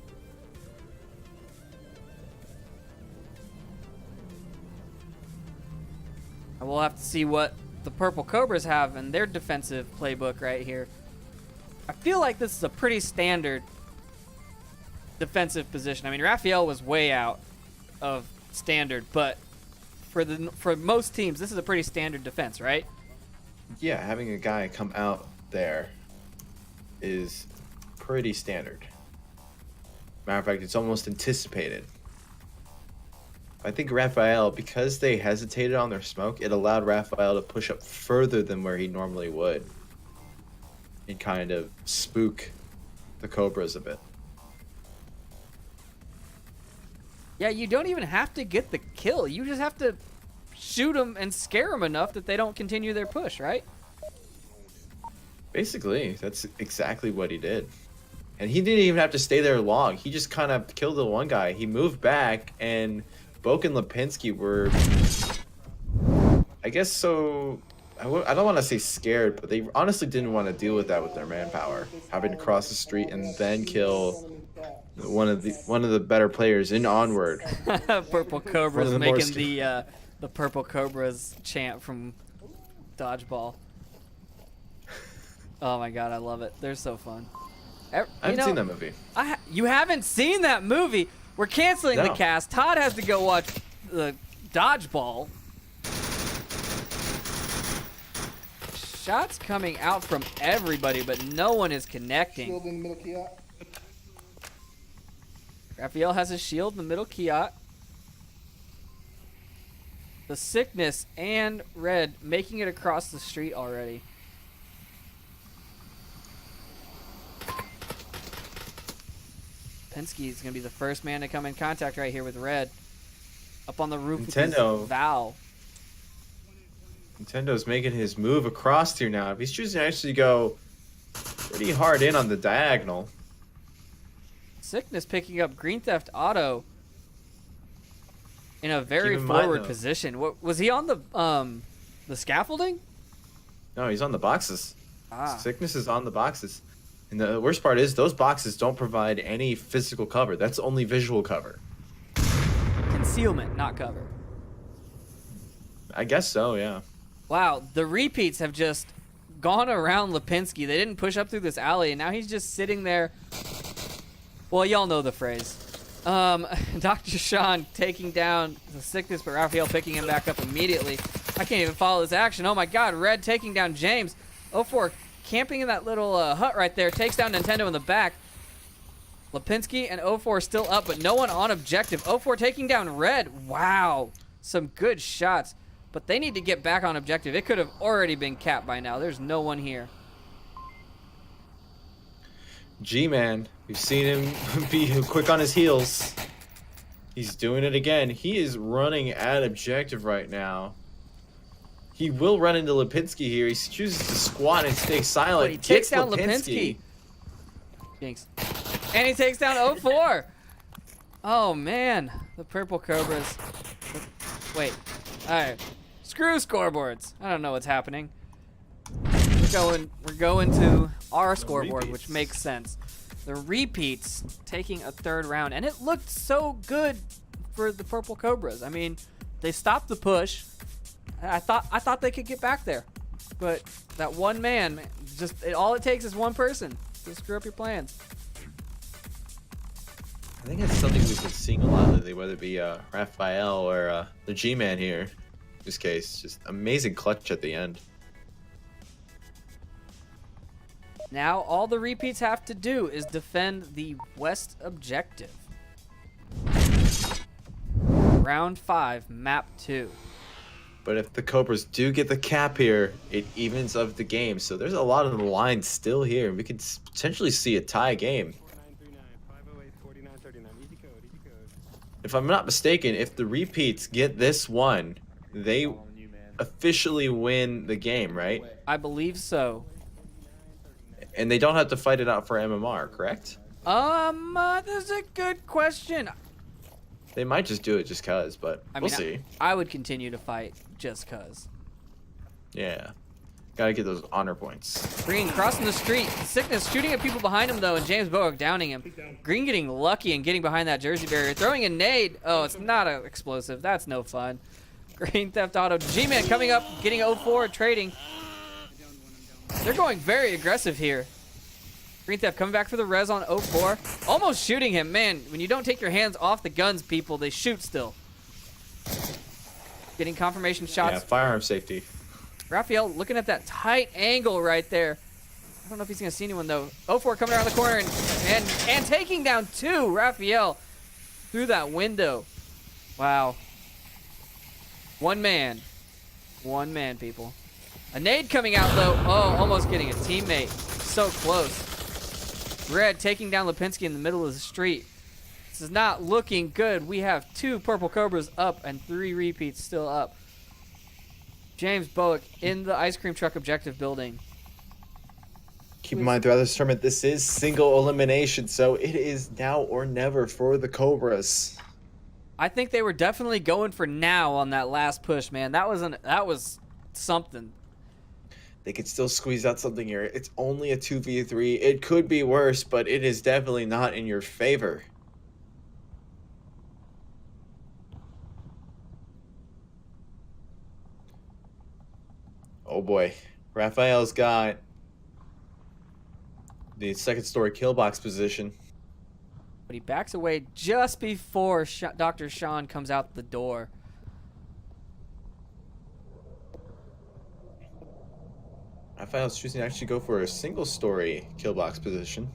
S1: And we'll have to see what the Purple Cobras have in their defensive playbook right here. I feel like this is a pretty standard defensive position. I mean, Raphael was way out of standard, but for most teams, this is a pretty standard defense, right?
S4: Yeah, having a guy come out there is pretty standard. Matter of fact, it's almost anticipated. I think Raphael, because they hesitated on their smoke, it allowed Raphael to push up further than where he normally would and kind of spook the Cobras a bit.
S1: Yeah, you don't even have to get the kill. You just have to shoot them and scare them enough that they don't continue their push, right?
S4: Basically, that's exactly what he did. And he didn't even have to stay there long. He just kind of killed the one guy. He moved back, and Boak and Lipinski were, I guess so, I don't want to say scared, but they honestly didn't want to deal with that with their manpower. Having to cross the street and then kill one of the better players in Onward.
S1: Purple Cobras
S4: the more
S1: making the Purple Cobras chant from Dodgeball. Oh my god, I love it. They're so fun.
S4: I haven't seen that movie.
S1: You haven't seen that movie? We're canceling the
S4: No.
S1: cast. Todd has to go watch the Dodgeball. Shots coming out from everybody, but no one is connecting.
S5: Shield in the middle kiosk.
S1: Raphael has a shield in the middle kiosk. The sickness and Red making it across the street already. Pensky is going to be the first man to come in contact right here with Red. Up on the roof with
S4: Nintendo.
S1: his Val.
S4: Nintendo's making his move across here now. If he's choosing to actually go pretty hard in on the diagonal.
S1: Sickness picking up Green Theft Auto in a very
S4: Keep in mind,
S1: forward
S4: though.
S1: position. What was he on the scaffolding?
S4: No, he's on the boxes.
S1: Ah.
S4: Sickness is on the boxes. And the worst part is those boxes don't provide any physical cover. That's only visual cover.
S1: Concealment, not cover.
S4: I guess so, yeah.
S1: Wow, the repeats have just gone around Lipinski. They didn't push up through this alley, and now he's just sitting there. Well, y'all know the phrase. Dr. Sean taking down the sickness, but Raphael picking him back up immediately. I can't even follow this action. Oh my god, Red taking down James. 04 camping in that little hut right there. Takes down Nintendo in the back. Lipinski and 04 still up, but no one on objective. 04 taking down Red. Wow. Some good shots. But they need to get back on objective. It could have already been capped by now. There's no one here.
S4: G-Man, we've seen him be quick on his heels. He's doing it again. He is running at objective right now. He will run into Lipinski here. He chooses to squat and stay silent.
S1: But he takes
S4: Gets
S1: down Lipinski. Jinx. And he takes down 04. Oh, man. The Purple Cobras. Wait. All right. Screw scoreboards. I don't know what's happening. We're going to our scoreboard, which makes sense. The repeats taking a third round, and it looked so good for the Purple Cobras. I mean, they stopped the push. I thought they could get back there, but that one man, all it takes is one person to screw up your plans.
S4: I think it's something we've been seeing a lot lately, whether it be Raphael or the G-Man here. In this case, just amazing clutch at the end.
S1: Now all the repeats have to do is defend the west objective. Round 5, map 2.
S4: But if the Cobras do get the cap here, it evens up the game. So there's a lot of the lines still here. We could potentially see a tie game.
S3: 4939 508 4939. Easy code, easy code.
S4: If I'm not mistaken, if the repeats get this one, they officially win the game, right?
S1: I believe so.
S4: And they don't have to fight it out for MMR, correct?
S1: That's a good question.
S4: They might just do it just cause, but we'll see.
S1: I would continue to fight just cause.
S4: Yeah. Gotta get those honor points.
S1: Green crossing the street. Sickness shooting at people behind him, though, and James Bowick downing him. Green getting lucky and getting behind that jersey barrier. Throwing a nade. Oh, it's not an explosive. That's no fun. Green Theft Auto. G-Man coming up, getting 04, trading. They're going very aggressive here. Green Theft coming back for the res on 04. Almost shooting him. Man, when you don't take your hands off the guns, people, they shoot still. Getting confirmation shots.
S4: Yeah, firearm safety.
S1: Raphael looking at that tight angle right there. I don't know if he's going to see anyone, though. 04 coming around the corner and taking down 2. Raphael through that window. Wow. One man, people. A nade coming out, though. Oh, almost getting a teammate. So close. Red taking down Lipinski in the middle of the street. This is not looking good. We have 2 Purple Cobras up and 3 repeats still up. James Bowick in the ice cream truck objective building.
S4: Keep in mind throughout this tournament, this is single elimination, so it is now or never for the Cobras.
S1: I think they were definitely going for now on that last push, man. That was something.
S4: They could still squeeze out something here. It's only a 2v3. It could be worse, but it is definitely not in your favor. Oh boy. Raphael's got the second story kill box position.
S1: But he backs away just before Dr. Sean comes out the door.
S4: Raphael's choosing to actually go for a single story kill box position.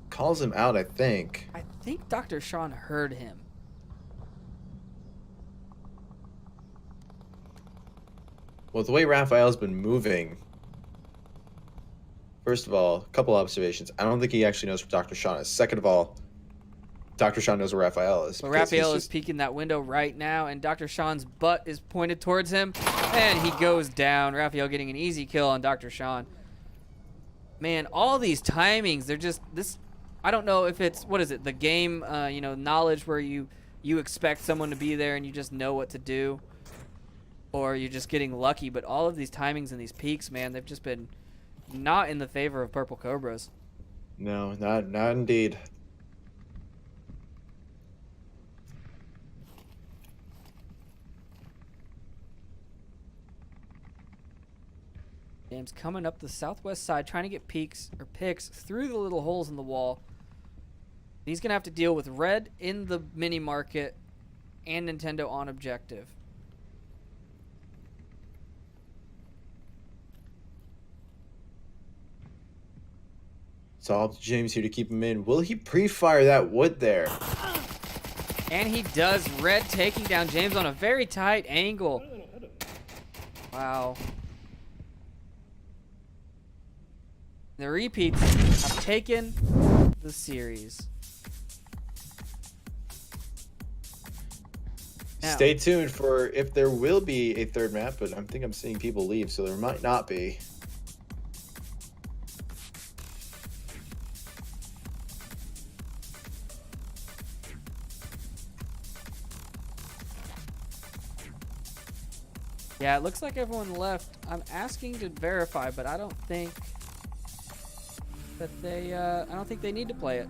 S4: Calls him out, I think.
S1: I think Dr. Sean heard him.
S4: Well, the way Raphael's been moving, first of all, a couple observations. I don't think he actually knows where Dr. Sean is. Second of all, Dr. Sean knows where Raphael is.
S1: But Raphael is peeking that window right now, and Dr. Sean's butt is pointed towards him, and he goes down. Raphael getting an easy kill on Dr. Sean. Man, all these timings, they're just this. I don't know if it's the game, knowledge where you expect someone to be there and you just know what to do, or you're just getting lucky. But all of these timings and these peaks, man, they've just been not in the favor of Purple Cobras.
S4: No, not indeed.
S1: James coming up the southwest side, trying to get picks through the little holes in the wall. He's going to have to deal with Red in the mini market and Nintendo on objective.
S4: It's all up to James here to keep him in. Will he pre-fire that wood there?
S1: And he does. Red taking down James on a very tight angle. Wow. The repeats have taken the series. Now,
S4: Stay tuned for if there will be a third map, but I think I'm seeing people leave, so there might not be.
S1: yeah, it looks like everyone left. I'm asking to verify, but I don't think that they. I don't think they need to play it.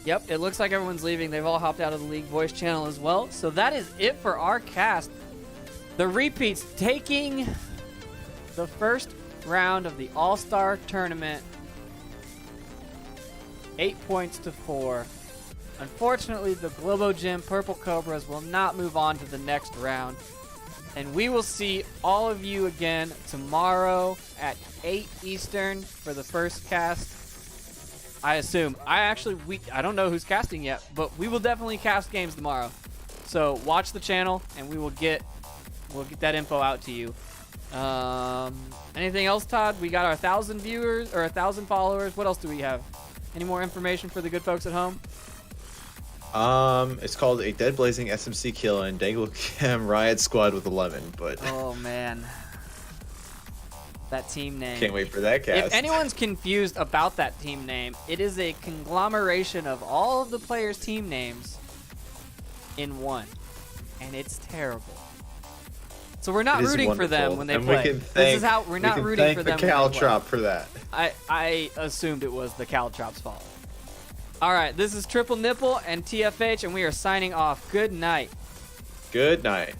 S1: Yep, it looks like everyone's leaving. They've all hopped out of the League voice channel as well. So that is it for our cast. The repeats taking the first round of the All-Star Tournament. 8 points to 4. Unfortunately, the Globo Gym Purple Cobras will not move on to the next round. And we will see all of you again tomorrow at 8 Eastern for the first cast. I assume. I don't know who's casting yet, but we will definitely cast games tomorrow. So watch the channel, and we'll get that info out to you. Anything else, Todd? We got our 1,000 viewers or 1,000 followers. What else do we have? Any more information for the good folks at home?
S4: It's called a Dead Blazing SMC kill and Dangle Cam Riot Squad with 11, but
S1: Oh man, that team name.
S4: can't wait for that cast.
S1: If anyone's confused about that team name, it is a conglomeration of all of the players' team names in one, and it's terrible. So we're not
S4: It is
S1: rooting for them
S4: wonderful,
S1: when they
S4: and
S1: play.
S4: We can
S1: This
S4: thank,
S1: is how we're not
S4: we can
S1: rooting
S4: thank
S1: for
S4: the
S1: them. when they play.
S4: Caltrop for that.
S1: I assumed it was the Caltrop's fault. All right, this is Triple Nipple and TFH, and we are signing off. Good night.
S4: Good night.